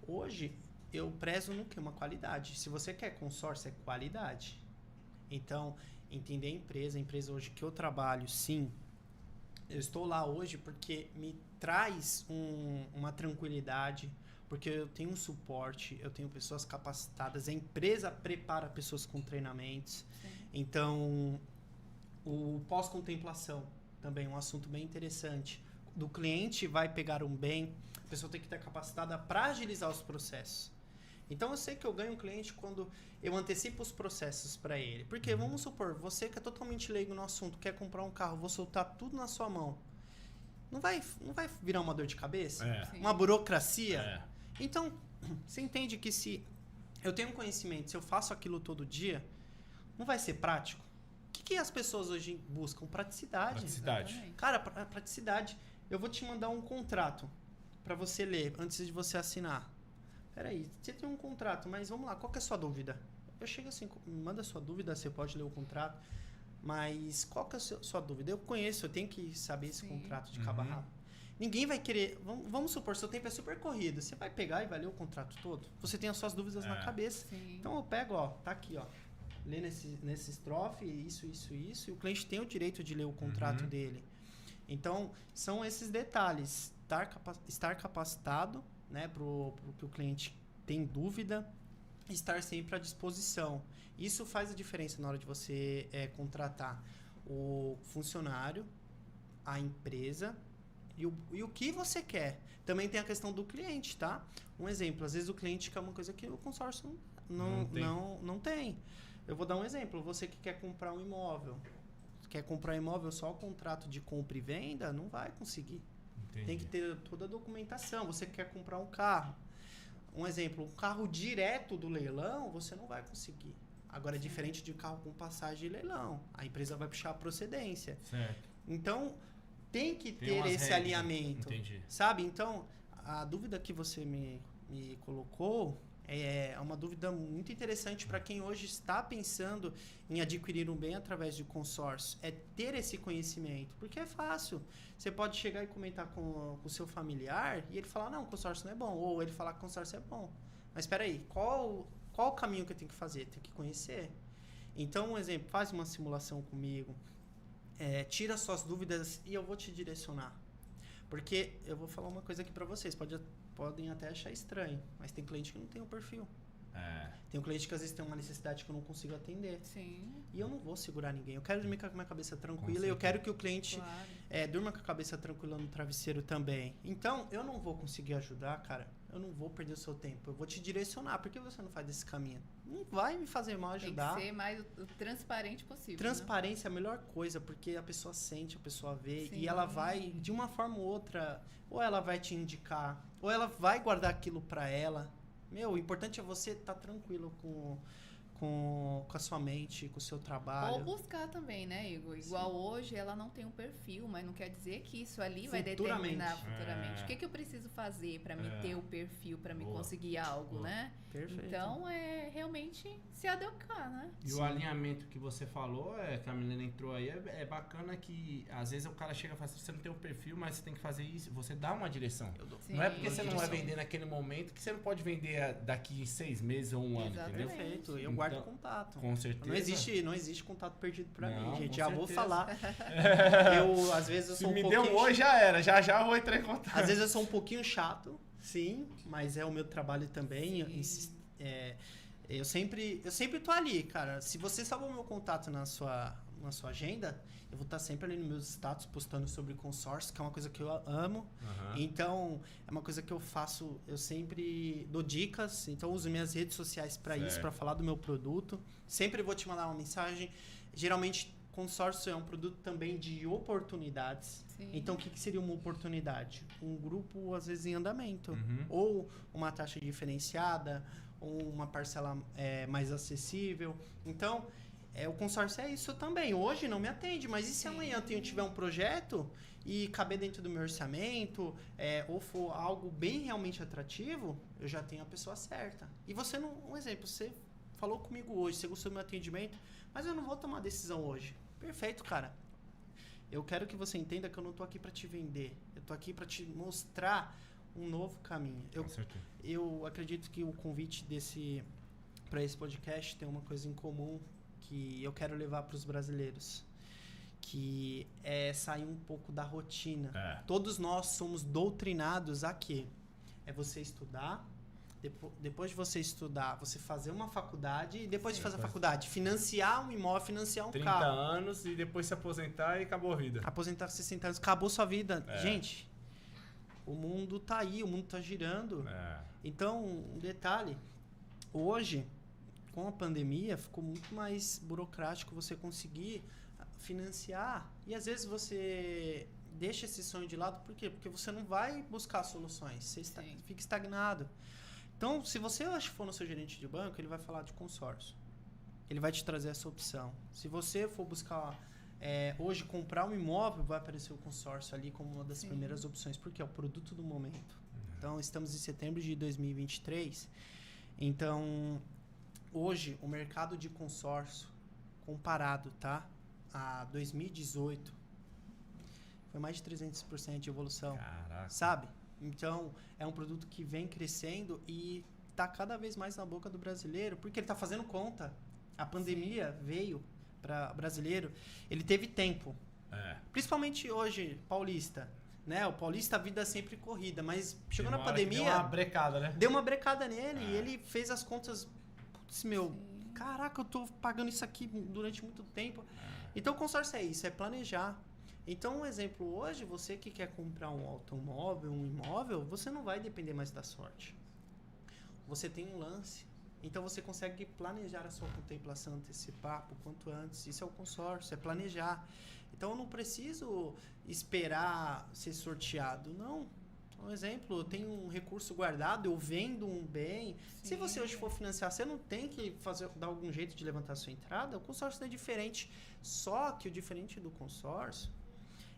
hoje eu prezo no que? Uma qualidade. Se você quer consórcio, é qualidade. Então, entender a empresa hoje que eu trabalho, sim, eu estou lá hoje porque me traz uma tranquilidade, porque eu tenho um suporte, eu tenho pessoas capacitadas, a empresa prepara pessoas com treinamentos. Sim. Então, o pós-contemplação também é um assunto bem interessante. Do cliente vai pegar um bem, a pessoa tem que estar capacitada para agilizar os processos. Então, eu sei que eu ganho um cliente quando eu antecipo os processos para ele. Porque, vamos supor, você que é totalmente leigo no assunto, quer comprar um carro, vou soltar tudo na sua mão. Não vai virar uma dor de cabeça? Sim. Uma burocracia? Então, você entende que se eu tenho um conhecimento, se eu faço aquilo todo dia, não vai ser prático? O que as pessoas hoje buscam? Praticidade. Exatamente. Cara, praticidade. Eu vou te mandar um contrato para você ler antes de você assinar. Peraí, você tem um contrato, mas vamos lá, qual que é a sua dúvida? Eu chego assim, me manda a sua dúvida, você pode ler o contrato, mas qual que é a sua dúvida? Eu conheço, eu tenho que saber esse contrato de cabo a rabo. Ninguém vai querer, vamos supor, seu tempo é super corrido, você vai pegar e vai ler o contrato todo? Você tem as suas dúvidas na cabeça. Sim. Então eu pego, ó, tá aqui, ó, lê nesse estrofe, isso, e o cliente tem o direito de ler o contrato dele. Então, são esses detalhes, estar capacitado, né, pro que o cliente tem dúvida, estar sempre à disposição. Isso faz a diferença na hora de você contratar o funcionário, a empresa e o que você quer. Também tem a questão do cliente, tá? Um exemplo, às vezes o cliente quer uma coisa que o consórcio não tem. Eu vou dar um exemplo, você que quer comprar um imóvel, só o contrato de compra e venda, não vai conseguir. Entendi. Tem que ter toda a documentação. Você quer comprar um carro. Um exemplo, um carro direto do leilão, você não vai conseguir. Agora, é diferente de carro com passagem de leilão. A empresa vai puxar a procedência. Certo. Então, tem que ter umas esse regras. alinhamento. Entendi. Sabe? Então, a dúvida que você me colocou é uma dúvida muito interessante para quem hoje está pensando em adquirir um bem através de consórcio. É ter esse conhecimento. Porque é fácil. Você pode chegar e comentar com o seu familiar e ele falar, não, consórcio não é bom. Ou ele falar que consórcio é bom. Mas espera aí, qual o caminho que eu tenho que fazer? Tem que conhecer. Então, um exemplo, faz uma simulação comigo. Tira suas dúvidas e eu vou te direcionar. Porque eu vou falar uma coisa aqui para vocês. Podem até achar estranho, mas tem cliente que não tem o perfil. Tem um cliente que às vezes tem uma necessidade que eu não consigo atender. Sim. E eu não vou segurar ninguém. Eu quero dormir com a minha cabeça tranquila e eu quero que o cliente durma com a cabeça tranquila no travesseiro também. Então, eu não vou conseguir ajudar, cara. Eu não vou perder o seu tempo. Eu vou te direcionar. Por que você não faz desse caminho? Não vai me fazer mal ajudar. Tem que ser mais o transparente possível. Transparência é a melhor coisa, porque a pessoa sente, a pessoa vê. Sim. E ela vai, de uma forma ou outra, ou ela vai te indicar, ou ela vai guardar aquilo pra ela. O importante é você estar tranquilo com a sua mente, com o seu trabalho. Ou buscar também, né, Igor? Igual hoje ela não tem um perfil, mas não quer dizer que isso ali vai determinar futuramente. O que eu preciso fazer para me ter o perfil, para me conseguir algo, né? Perfeito. Então, é realmente se adequar, né? E o alinhamento que você falou, que a Milena entrou aí, é bacana que às vezes o cara chega e fala assim, você não tem um perfil, mas você tem que fazer isso. Você dá uma direção. Sim. Não é porque você não vai vender naquele momento que você não pode vender daqui 6 meses ou um ano, entendeu? Perfeito. Eu guardo contato. Com certeza. Não existe contato perdido pra mim, gente. Com Já certeza. vou falar. Às vezes eu Se sou um me pouquinho... deu hoje, já era. Já vou entrar em contato. Às vezes eu sou um pouquinho chato, sim, mas é o meu trabalho também. Eu sempre tô ali, cara. Se você salvou meu contato no na sua agenda, eu vou estar sempre ali nos meus status postando sobre consórcio, que é uma coisa que eu amo. Uhum. Então, é uma coisa que eu faço, eu sempre dou dicas, então eu uso minhas redes sociais para isso, para falar do meu produto. Sempre vou te mandar uma mensagem. Geralmente, consórcio é um produto também de oportunidades. Sim. Então, o que seria uma oportunidade? Um grupo, às vezes, em andamento. Uhum. Ou uma taxa diferenciada, ou uma parcela mais acessível. Então, o consórcio é isso também. Hoje não me atende, mas e se amanhã eu tiver um projeto e caber dentro do meu orçamento, ou for algo bem realmente atrativo, eu já tenho a pessoa certa. E você, um exemplo, você falou comigo hoje, você gostou do meu atendimento, mas eu não vou tomar decisão hoje. Perfeito, cara. Eu quero que você entenda que eu não tô aqui para te vender. Eu tô aqui para te mostrar um novo caminho. Eu acredito que o convite para esse podcast tem uma coisa em comum que eu quero levar para os brasileiros, que é sair um pouco da rotina. Todos nós somos doutrinados a quê? É você estudar, depois de você estudar, você fazer uma faculdade e depois de fazer a faculdade, financiar um imóvel, financiar um 30 carro. 30 anos e depois se aposentar e acabou a vida. Aposentar 60 anos, acabou sua vida. Gente, o mundo tá aí, o mundo tá girando. Então, um detalhe, hoje, com a pandemia, ficou muito mais burocrático você conseguir financiar. E às vezes você deixa esse sonho de lado, por quê? Porque você não vai buscar soluções, você fica estagnado. Então, se você hoje for no seu gerente de banco, ele vai falar de consórcio. Ele vai te trazer essa opção. Se você for buscar hoje comprar um imóvel, vai aparecer o consórcio ali como uma das primeiras opções, porque é o produto do momento. Então, estamos em setembro de 2023. Então, hoje, o mercado de consórcio, comparado, tá, a 2018, foi mais de 300% de evolução. Caraca. Sabe? Então, é um produto que vem crescendo e está cada vez mais na boca do brasileiro, porque ele está fazendo conta. A pandemia veio para o brasileiro, ele teve tempo. Principalmente hoje, paulista. Né? O paulista, a vida é sempre corrida, mas chegou na pandemia... Deu uma brecada, né? Deu uma brecada nele e ele fez as contas... Putz, caraca, eu tô pagando isso aqui durante muito tempo. Então, o consórcio é isso, é planejar. Então, um exemplo, hoje, você que quer comprar um automóvel, um imóvel, você não vai depender mais da sorte. Você tem um lance. Então, você consegue planejar a sua contemplação, antecipar por quanto antes. Isso é o consórcio, é planejar. Então, eu não preciso esperar ser sorteado. Não. Um exemplo, eu tenho um recurso guardado, eu vendo um bem. Se você hoje for financiar, você não tem que dar algum jeito de levantar a sua entrada. O consórcio é diferente. Só que o diferente do consórcio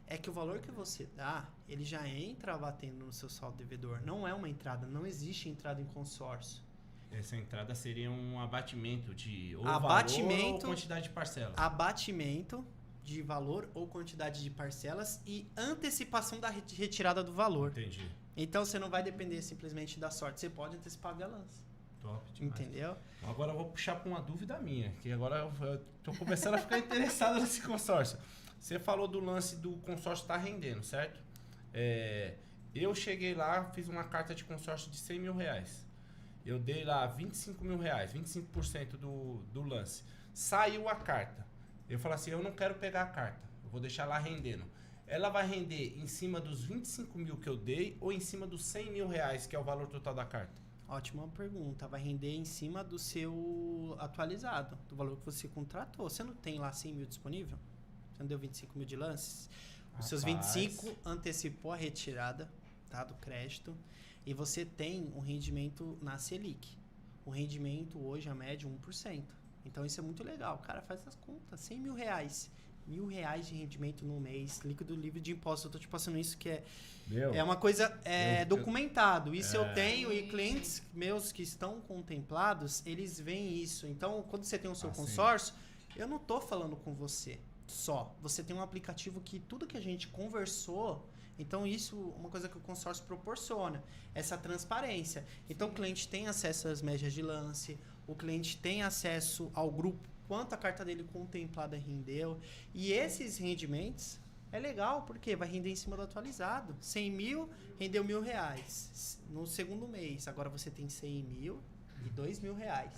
é que o valor que você dá, ele já entra batendo no seu saldo devedor. Não é uma entrada, não existe entrada em consórcio. Essa entrada seria um abatimento de valor ou quantidade de parcelas. Abatimento de valor ou quantidade de parcelas e antecipação da retirada do valor. Entendi. Então, você não vai depender simplesmente da sorte. Você pode antecipar via lance. Top demais. Entendeu? Agora eu vou puxar para uma dúvida minha, que agora eu tô começando a ficar interessado nesse consórcio. Você falou do lance do consórcio estar rendendo, certo? Eu cheguei lá, fiz uma carta de consórcio de 100 mil reais. Eu dei lá 25 mil reais, 25% do lance. Saiu a carta. Eu falo assim, eu não quero pegar a carta, eu vou deixar lá rendendo. Ela vai render em cima dos 25 mil que eu dei ou em cima dos 100 mil reais, que é o valor total da carta? Ótima pergunta. Vai render em cima do seu atualizado, do valor que você contratou. Você não tem lá 100 mil disponível? Você não deu 25 mil de lances? Os seus 25 antecipou a retirada, tá, do crédito. E você tem um rendimento na Selic. O rendimento hoje, a média, 1%. Então, isso é muito legal. O cara faz as contas. 100 mil reais. R$1.000 de rendimento no mês. Líquido livre de impostos. Eu tô te passando isso que é uma coisa documentado. Isso eu tenho. E clientes meus que estão contemplados, eles veem isso. Então, quando você tem o seu consórcio, eu não tô falando com você só. Você tem um aplicativo que tudo que a gente conversou... Então, isso é uma coisa que o consórcio proporciona, essa transparência. Então, o cliente tem acesso às médias de lance, o cliente tem acesso ao grupo, quanto a carta dele contemplada rendeu. E esses rendimentos é legal, porque vai render em cima do atualizado. 100 mil, rendeu R$1.000 no segundo mês. Agora você tem 100 mil e R$2.000.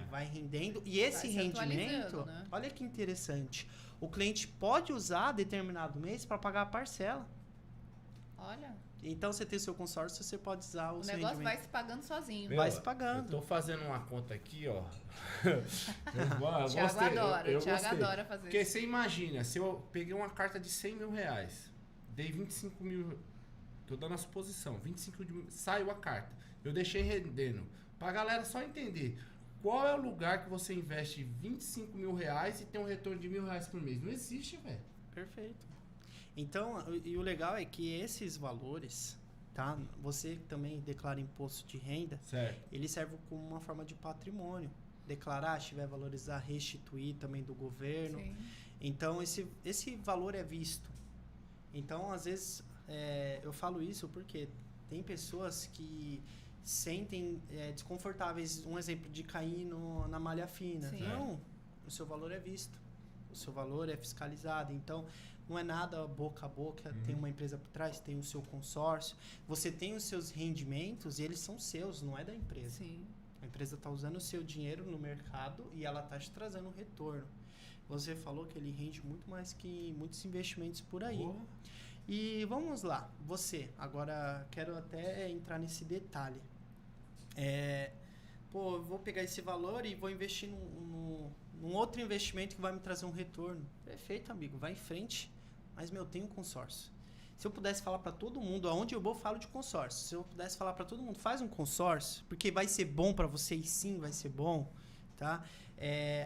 vai rendendo. E esse Vai se rendimento, atualizando, né? olha que interessante. O cliente pode usar determinado mês para pagar a parcela. Olha, Então, você tem o seu consórcio, você pode usar o o seu negócio vai rendimento. se pagando sozinho. Vai se pagando. Eu tô fazendo uma conta aqui, ó. O Thiago adora, o Thiago adora fazer Porque isso. você imagina, se eu peguei uma carta de 100 mil reais, dei 25 mil, tô dando a suposição, 25 mil, saiu a carta, eu deixei rendendo. Pra galera só entender, qual é o lugar que você investe 25 mil reais e tem um retorno de R$1.000 por mês? Não existe, velho. Perfeito. Então, e o legal é que esses valores, tá? Você também declara imposto de renda, Certo. ele serve como uma forma de patrimônio. Declarar, se tiver valorizar, restituir também do governo. Sim. Então, esse valor é visto. Então, às vezes, eu falo isso porque tem pessoas que sentem desconfortáveis, um exemplo, de cair na malha fina. Sim. Não, o seu valor é visto. O seu valor é fiscalizado. Então, não é nada boca a boca. Tem uma empresa por trás, tem o seu consórcio. Você tem os seus rendimentos e eles são seus, não é da empresa. Sim. A empresa está usando o seu dinheiro no mercado e ela está te trazendo um retorno. Você falou que ele rende muito mais que muitos investimentos por aí. Porra. E vamos lá, você, agora quero até entrar nesse detalhe. Eu vou pegar esse valor e vou investir num outro investimento que vai me trazer um retorno. Perfeito, amigo, vai em frente, mas tem um consórcio. Se eu pudesse falar para todo mundo, aonde eu vou, falo de consórcio. Se eu pudesse falar para todo mundo, faz um consórcio, porque vai ser bom para você e sim, vai ser bom, tá?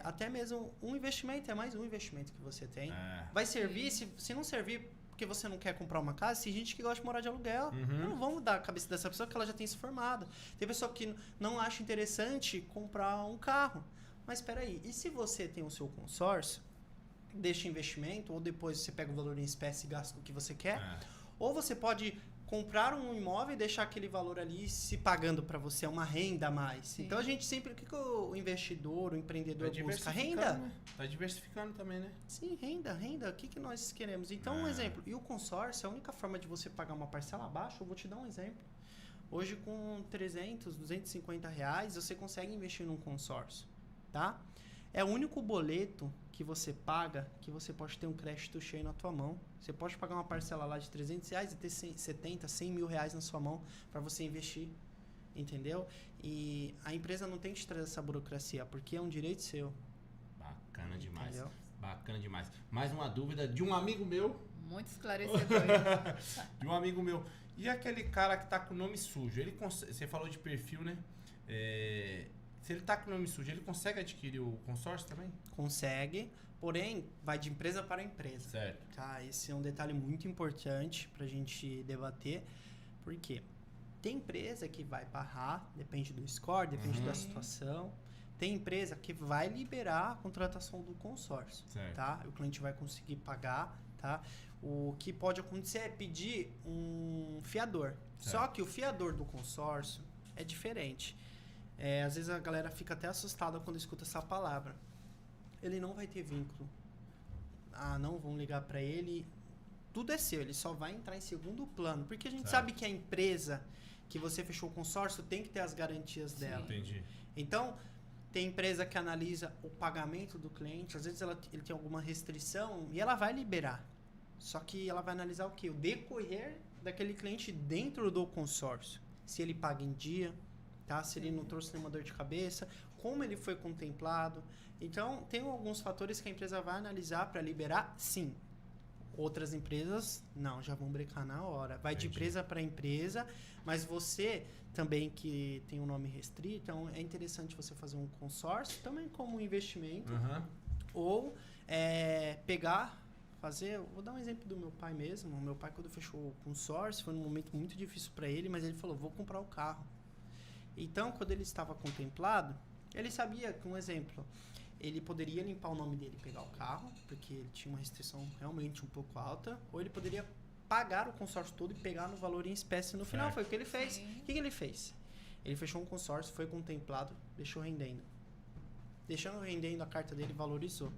Até mesmo um investimento, é mais um investimento que você tem. Vai servir, se não servir porque você não quer comprar uma casa, tem gente que gosta de morar de aluguel. Não vamos mudar a cabeça dessa pessoa que ela já tem se formado. Tem pessoa que não acha interessante comprar um carro. Mas espera aí, e se você tem o seu consórcio, deixa investimento, ou depois você pega o valor em espécie e gasta o que você quer, ou você pode comprar um imóvel e deixar aquele valor ali se pagando para você, é uma renda a mais. Sim. Então a gente sempre, o que o investidor, o empreendedor Tá busca? diversificando, Renda. né? Tá diversificando também, né? Sim, renda. O que nós queremos? Então, um exemplo. E o consórcio, a única forma de você pagar uma parcela abaixo, eu vou te dar um exemplo. Hoje, com 300, 250 reais, você consegue investir num consórcio, tá? É o único boleto que você paga que você pode ter um crédito cheio na tua mão. Você pode pagar uma parcela lá de 300 reais e ter 70, 100 mil reais na sua mão para você investir, entendeu? E a empresa não tem que te trazer essa burocracia, porque é um direito seu. Bacana demais. Entendeu? Bacana demais. Mais uma dúvida de um amigo meu. Muito esclarecedor. De um amigo meu. E aquele cara que tá com o nome sujo? Você falou de perfil, né? Se ele tá com o nome sujo, ele consegue adquirir o consórcio também? Consegue, porém, vai de empresa para empresa. Certo. Tá? Esse é um detalhe muito importante pra gente debater, porque tem empresa que vai barrar, depende do score, depende da situação. Tem empresa que vai liberar a contratação do consórcio, Certo. tá? O cliente vai conseguir pagar, tá? O que pode acontecer é pedir um fiador. Certo. Só que o fiador do consórcio é diferente. Às vezes a galera fica até assustada quando escuta essa palavra. Ele não vai ter vínculo. Não vão ligar para ele. Tudo é seu, ele só vai entrar em segundo plano. Porque a gente sabe que a empresa que você fechou o consórcio tem que ter as garantias dela. Entendi. Então, tem empresa que analisa o pagamento do cliente. Às vezes ele tem alguma restrição e ela vai liberar. Só que ela vai analisar o quê? O decorrer daquele cliente dentro do consórcio. Se ele paga em dia, tá? Se ele não trouxe nenhuma dor de cabeça, como ele foi contemplado. Então, tem alguns fatores que a empresa vai analisar para liberar, sim. Outras empresas, não, já vão brecar na hora. Vai de empresa para empresa, mas você também que tem um nome restrito, então é interessante você fazer um consórcio, também como um investimento, ou vou dar um exemplo do meu pai mesmo. O meu pai, quando fechou o consórcio, foi um momento muito difícil para ele, mas ele falou, vou comprar o carro. Então, quando ele estava contemplado, ele sabia que, um exemplo, ele poderia limpar o nome dele e pegar o carro, porque ele tinha uma restrição realmente um pouco alta, ou ele poderia pagar o consórcio todo e pegar no valor em espécie no final. Foi o que ele fez. O que ele fez? Ele fechou um consórcio, foi contemplado, deixou rendendo. Deixando rendendo, a carta dele valorizou.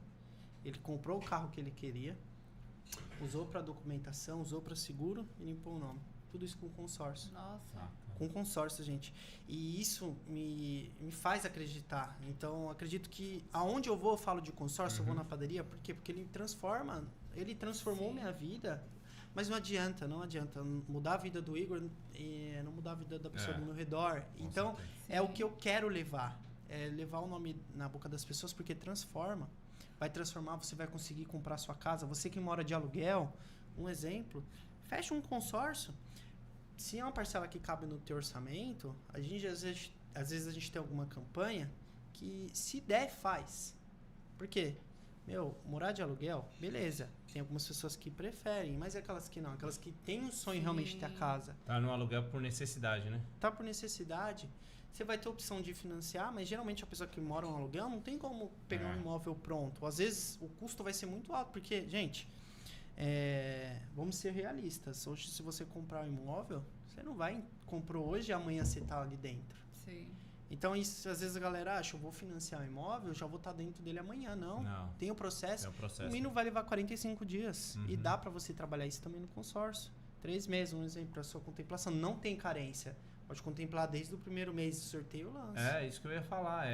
Ele comprou o carro que ele queria, usou para documentação, usou para seguro e limpou o nome. Tudo isso com consórcio. Nossa. Com consórcio, gente. E isso me faz acreditar. Então, acredito que aonde eu vou, eu falo de consórcio, eu vou na padaria. Por quê? Porque ele transformou Sim. minha vida. Mas não adianta mudar a vida do Igor e não mudar a vida da pessoa do meu redor. Com Então, certeza. é o que eu quero levar. É levar o nome na boca das pessoas, porque transforma. Vai transformar, você vai conseguir comprar sua casa. Você que mora de aluguel, um exemplo, fecha um consórcio. Se é uma parcela que cabe no teu orçamento, a gente às vezes a gente tem alguma campanha que, se der, faz. Por quê? Morar de aluguel, beleza. Tem algumas pessoas que preferem, mas é aquelas que não. Aquelas que têm um sonho realmente de ter a casa. Tá no aluguel por necessidade, né? Tá por necessidade. Você vai ter a opção de financiar, mas geralmente a pessoa que mora no aluguel não tem como pegar um imóvel pronto. Às vezes o custo vai ser muito alto, porque, gente, vamos ser realistas. Hoje, se você comprar um imóvel, você não vai comprou hoje e amanhã você tá ali dentro. Sim. Então, isso, às vezes a galera acha, eu vou financiar um imóvel, eu já vou estar dentro dele amanhã. Não. Tem o processo. O mínimo vai levar 45 dias. E dá para você trabalhar isso também no consórcio. 3 meses, um exemplo, a sua contemplação. Não tem carência. Pode contemplar desde o primeiro mês de sorteio o lance. É, isso que eu ia falar.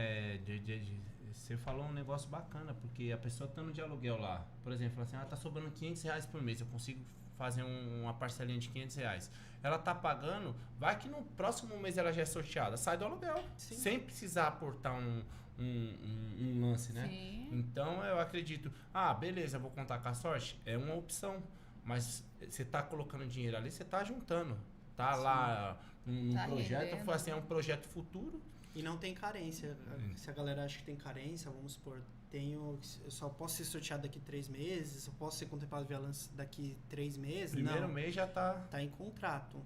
Você falou um negócio bacana, porque a pessoa estando de aluguel lá, por exemplo, fala assim, tá sobrando R$500 por mês, eu consigo fazer uma parcelinha de R$500. Ela tá pagando, vai que no próximo mês ela já é sorteada, sai do aluguel. Sim. Sem precisar aportar um lance, né? Sim. Então eu acredito, beleza, vou contar com a sorte, é uma opção. Mas você tá colocando dinheiro ali, você tá juntando. Tá Sim. lá num Tá projeto, rendendo. foi assim, é um projeto futuro. E não tem carência. Se a galera acha que tem carência, vamos supor, eu só posso ser sorteado daqui 3 meses, eu posso ser contemplado via lance daqui 3 meses. Primeiro não. mês já tá. Tá em contrato.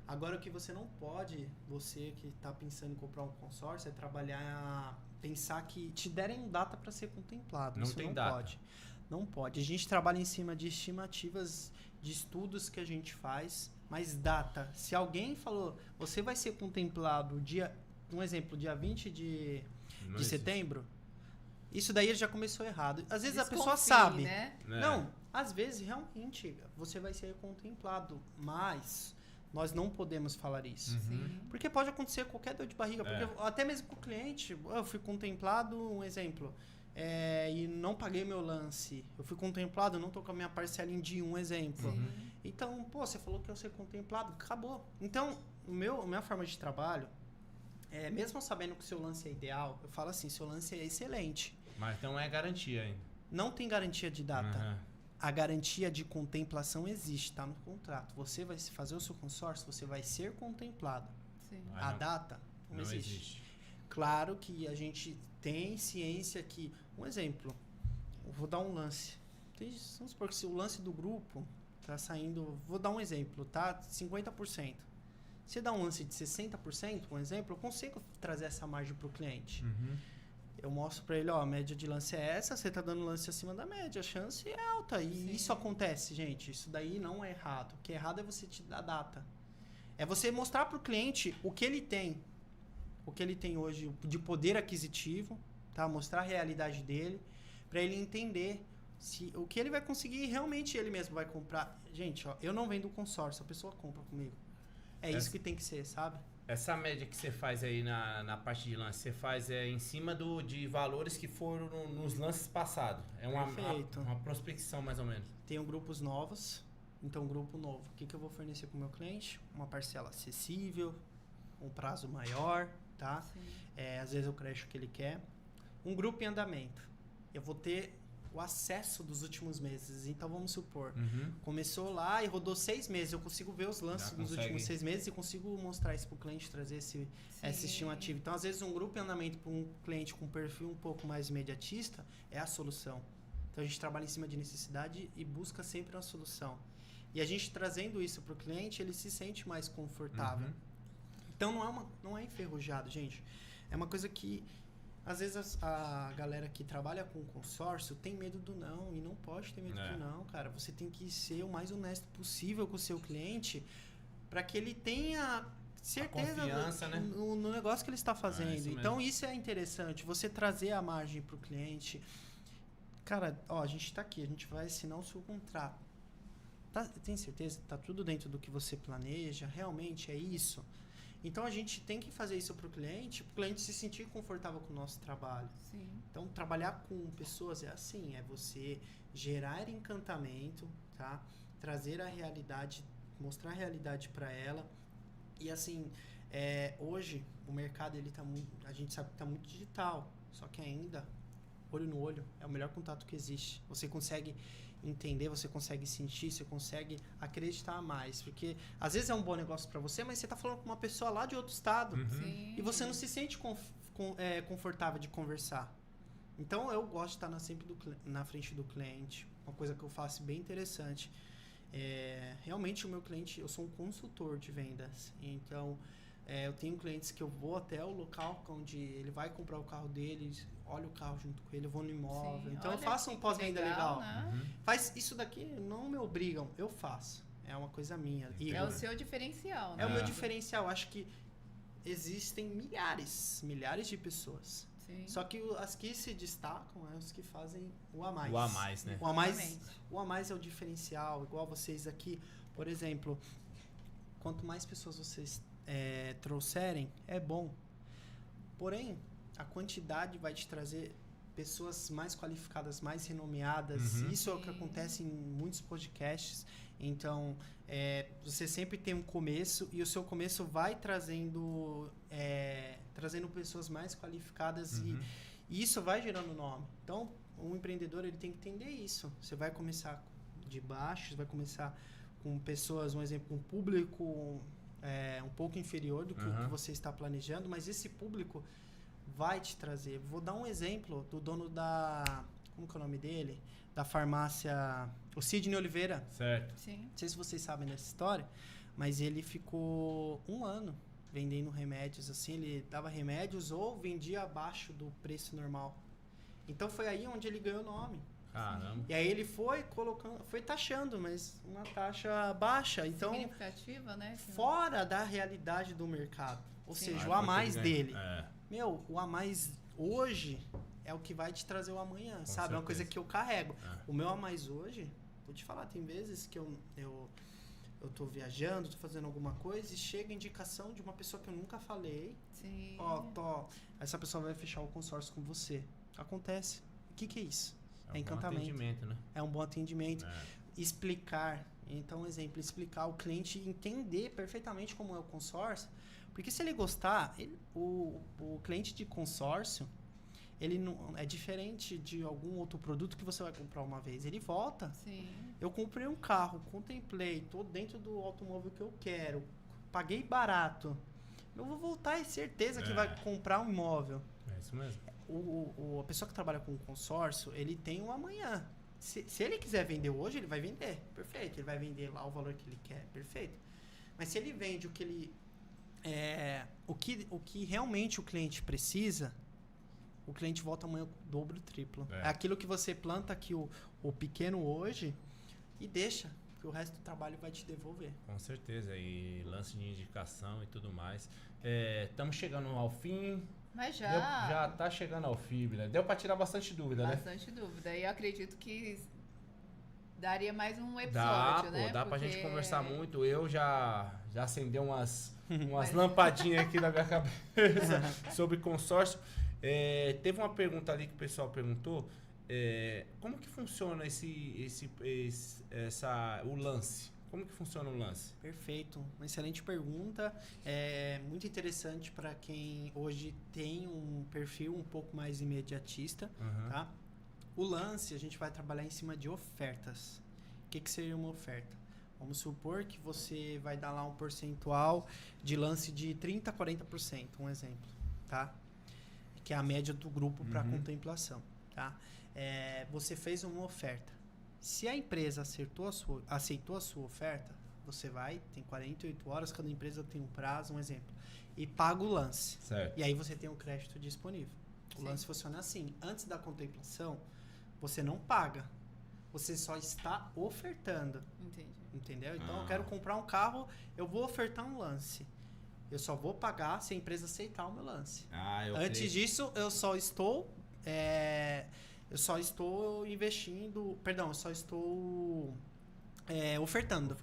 Agora, o que você não pode, você que tá pensando em comprar um consórcio, é pensar que te derem data para ser contemplado. Não Isso tem não data. pode. Não pode. A gente trabalha em cima de estimativas de estudos que a gente faz, mas data. Se alguém falou, você vai ser contemplado um exemplo, dia 20 de setembro, isso daí já começou errado. Às vezes a pessoa sabe. Né? Não, às vezes realmente você vai ser contemplado, mas nós não podemos falar isso. Sim. Porque pode acontecer qualquer dor de barriga. Porque até mesmo com o cliente, eu fui contemplado, um exemplo, e não paguei meu lance. Eu fui contemplado, não tô com a minha parcela em dia, um exemplo. Sim. Então, você falou que eu ser contemplado, acabou. Então, a minha forma de trabalho, mesmo sabendo que o seu lance é ideal, eu falo assim, seu lance é excelente. Mas não é garantia ainda. Não tem garantia de data. A garantia de contemplação existe, está no contrato. Você vai fazer o seu consórcio, você vai ser contemplado. Sim. A data não existe. Claro que a gente tem ciência que... Um exemplo, eu vou dar um lance. Vamos supor que se o lance do grupo está saindo... Vou dar um exemplo, tá? 50%. Se dá um lance de 60%, um exemplo, eu consigo trazer essa margem para o cliente. Eu mostro para ele, a média de lance é essa, você tá dando lance acima da média, a chance é alta. E Sim. isso acontece, gente. Isso daí não é errado. O que é errado é você te dar data. É você mostrar para o cliente o que ele tem. O que ele tem hoje de poder aquisitivo, tá? Mostrar a realidade dele, para ele entender o que ele vai conseguir realmente ele mesmo vai comprar. Gente, eu não vendo consórcio, a pessoa compra comigo. Isso que tem que ser, sabe? Essa média que você faz aí na parte de lance, você faz em cima de valores que foram nos lances passados. É uma prospecção, mais ou menos. Tenho grupos novos. Então, grupo novo. O que eu vou fornecer para o meu cliente? Uma parcela acessível, um prazo maior, tá? Às vezes o crédito que ele quer. Um grupo em andamento. Eu vou ter o acesso dos últimos meses. Então, vamos supor, começou lá e rodou 6 meses. Eu consigo ver os lances dos últimos 6 meses e consigo mostrar isso para o cliente, trazer essa estimativa. Então, às vezes, um grupo em andamento para um cliente com um perfil um pouco mais imediatista é a solução. Então, a gente trabalha em cima de necessidade e busca sempre uma solução. E a gente trazendo isso para o cliente, ele se sente mais confortável. Então, não é enferrujado, gente. É uma coisa que... Às vezes a galera que trabalha com consórcio tem medo do não, e não pode ter medo do não, cara. Você tem que ser o mais honesto possível com o seu cliente para que ele tenha certeza no negócio que ele está fazendo. Então isso é interessante, você trazer a margem para o cliente. Cara, a gente está aqui, a gente vai assinar o seu contrato. Tem certeza que está tudo dentro do que você planeja? Realmente é isso? Então a gente tem que fazer isso para o cliente se sentir confortável com o nosso trabalho. Sim. Então trabalhar com pessoas é assim, é você gerar encantamento, tá? Trazer a realidade, mostrar a realidade para ela. E assim, hoje o mercado ele tá muito, a gente sabe que tá muito digital, só que ainda olho no olho é o melhor contato que existe. Você consegue entender, você consegue sentir, você consegue acreditar mais, porque às vezes é um bom negócio para você, mas você tá falando com uma pessoa lá de outro estado Sim. e você não se sente confortável de conversar. Então eu gosto de estar sempre na frente do cliente, uma coisa que eu faço bem interessante. Realmente o meu cliente, eu sou um consultor de vendas, então eu tenho clientes que eu vou até o local onde ele vai comprar o carro dele, olho o carro junto com ele, eu vou no imóvel. Sim, então eu olha faço um que pós-venda legal. né? Faz isso daqui, não me obrigam, eu faço. É uma coisa minha. É o seu diferencial, né? É o meu diferencial. Acho que existem milhares de pessoas. Sim. Só que as que se destacam é os que fazem o a mais. O a mais, né? O a mais é o diferencial, igual vocês aqui. Por exemplo, quanto mais pessoas vocês trouxerem, é bom. Porém, a quantidade vai te trazer pessoas mais qualificadas, mais renomeadas. Isso é o que acontece em muitos podcasts. Então, você sempre tem um começo e o seu começo vai trazendo pessoas mais qualificadas e isso vai gerando nome. Então, um empreendedor ele tem que entender isso. Você vai começar de baixo, você vai começar com pessoas, um exemplo, um público um pouco inferior do que o que você está planejando, mas esse público vai te trazer. Vou dar um exemplo do dono da... Como que é o nome dele? Da farmácia... O Sidney Oliveira. Certo. Sim. Não sei se vocês sabem dessa história, mas ele ficou 1 ano vendendo remédios, assim, ele dava remédios ou vendia abaixo do preço normal. Então foi aí onde ele ganhou nome. Caramba. E aí ele foi colocando, foi taxando, mas uma taxa baixa. Então, significativa, né? fora da realidade do mercado. Ou Sim. seja, o a mais dele. É. Meu, o a mais hoje é o que vai te trazer o amanhã, sabe? certeza. É uma coisa que eu carrego. É. O meu a mais hoje, vou te falar, tem vezes que eu tô viajando, tô fazendo alguma coisa e chega indicação de uma pessoa que eu nunca falei. Sim. Essa pessoa vai fechar o consórcio com você. Acontece. O que é isso? É um encantamento. bom atendimento, né? É um bom atendimento. É. Explicar. Então, exemplo, explicar o cliente entender perfeitamente como é o consórcio. Porque se ele gostar, o cliente de consórcio, ele não é diferente de algum outro produto que você vai comprar uma vez. Ele volta. Sim. Eu comprei um carro, contemplei, tô dentro do automóvel que eu quero, paguei barato. Eu vou voltar e certeza que vai comprar um imóvel. É isso mesmo. A pessoa que trabalha com consórcio, ele tem um amanhã. Se ele quiser vender hoje, ele vai vender. Perfeito. Ele vai vender lá o valor que ele quer. Perfeito. Mas se ele vende o que ele... o que realmente o cliente precisa, o cliente volta amanhã o dobro, o triplo. É aquilo que você planta aqui, o pequeno hoje, e deixa, que o resto do trabalho vai te devolver. Com certeza. E lance de indicação e tudo mais. Estamos chegando ao fim. Mas já... Já tá chegando ao fim, né? Deu pra tirar bastante dúvida, né? Bastante dúvida. E eu acredito que daria mais um episódio, né? Dá pra gente conversar muito. Eu já acendeu umas Mas- lampadinhas aqui na minha cabeça sobre consórcio. Teve uma pergunta ali que o pessoal perguntou. Como que funciona o lance? Como que funciona o lance? Perfeito. Uma excelente pergunta. Muito interessante para quem hoje tem um perfil um pouco mais imediatista. Tá? O lance, a gente vai trabalhar em cima de ofertas. O que seria uma oferta? Vamos supor que você vai dar lá um percentual de lance de 30% a 40%, um exemplo. Tá? Que é a média do grupo para contemplação. Tá? Você fez uma oferta. Se a empresa aceitou a sua oferta, você tem 48 horas, cada empresa tem um prazo, um exemplo, e paga o lance. Certo. E aí você tem o crédito disponível. O Sim. lance funciona assim. Antes da contemplação, você não paga. Você só está ofertando. Entendi. Entendeu? Então, eu quero comprar um carro, eu vou ofertar um lance. Eu só vou pagar se a empresa aceitar o meu lance. Antes disso, eu só estou investindo... Perdão, eu só estou ofertando.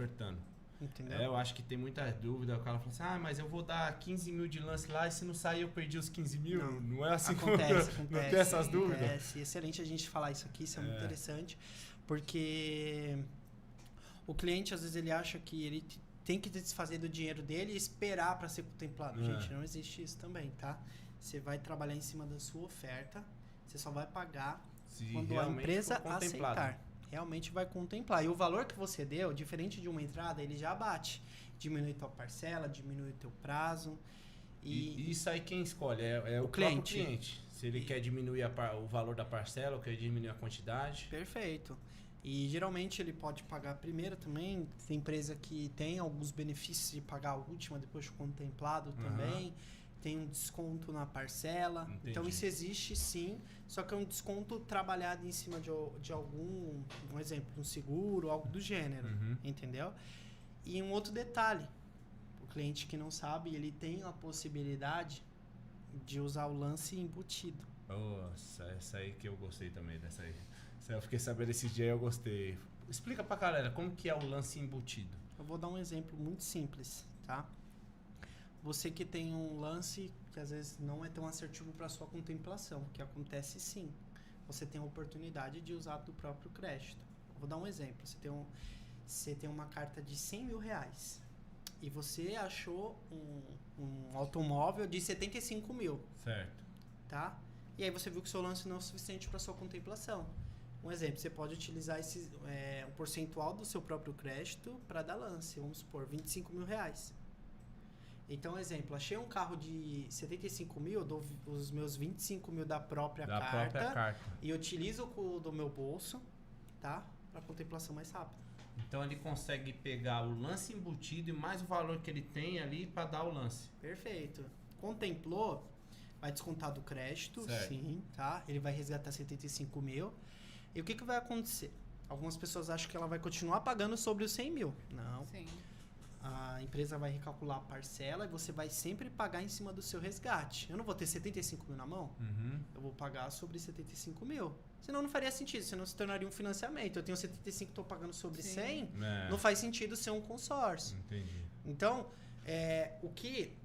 entendeu? Eu acho que tem muita dúvida. O cara fala assim, mas eu vou dar 15 mil de lance lá e se não sair eu perdi os 15 mil. Não é assim Acontece, que não tem essas dúvidas. Acontece. Excelente a gente falar isso aqui, isso é muito interessante, porque o cliente, às vezes, ele acha que ele tem que desfazer do dinheiro dele e esperar para ser contemplado. Gente, não existe isso também, tá? Você vai trabalhar em cima da sua oferta, você só vai pagar quando a empresa aceitar. Realmente vai contemplar. E o valor que você deu, diferente de uma entrada, ele já bate. Diminui tua parcela, diminui teu prazo. E isso aí quem escolhe? É o cliente. Se ele quer diminuir o valor da parcela ou quer diminuir a quantidade. Perfeito. E geralmente ele pode pagar a primeira também. Tem empresa que tem alguns benefícios de pagar a última depois de contemplado também. Tem um desconto na parcela. Entendi. Então isso existe sim, só que é um desconto trabalhado em cima de algum, um exemplo, um seguro, algo do gênero, entendeu? E um outro detalhe, o cliente que não sabe, ele tem a possibilidade de usar o lance embutido. Nossa, essa aí que eu gostei também, dessa aí. Eu fiquei sabendo esse dia e eu gostei. Explica pra galera, como que é o lance embutido? Eu vou dar um exemplo muito simples, tá? Você que tem um lance que às vezes não é tão assertivo para sua contemplação, que acontece sim. Você tem a oportunidade de usar do próprio crédito. Eu vou dar um exemplo. Você tem uma carta de 100 mil reais e você achou um automóvel de 75 mil. Certo. Tá? E aí você viu que o seu lance não é o suficiente para sua contemplação. Um exemplo, você pode utilizar um percentual do seu próprio crédito para dar lance. Vamos supor, 25 mil reais. Então, exemplo, achei um carro de 75 mil, eu dou os meus 25 mil da própria carta e utilizo do meu bolso, tá? Para contemplação mais rápida. Então ele consegue pegar o lance embutido e mais o valor que ele tem ali para dar o lance. Perfeito. Contemplou, vai descontar do crédito, certo. Sim, tá? Ele vai resgatar 75 mil. E o que vai acontecer? Algumas pessoas acham que ela vai continuar pagando sobre os 100 mil. Não. Sim. A empresa vai recalcular a parcela e você vai sempre pagar em cima do seu resgate. Eu não vou ter 75 mil na mão, eu vou pagar sobre 75 mil. Senão não faria sentido, senão se tornaria um financiamento. Eu tenho 75 e estou pagando sobre 100, não faz sentido ser um consórcio. Entendi. Então, o que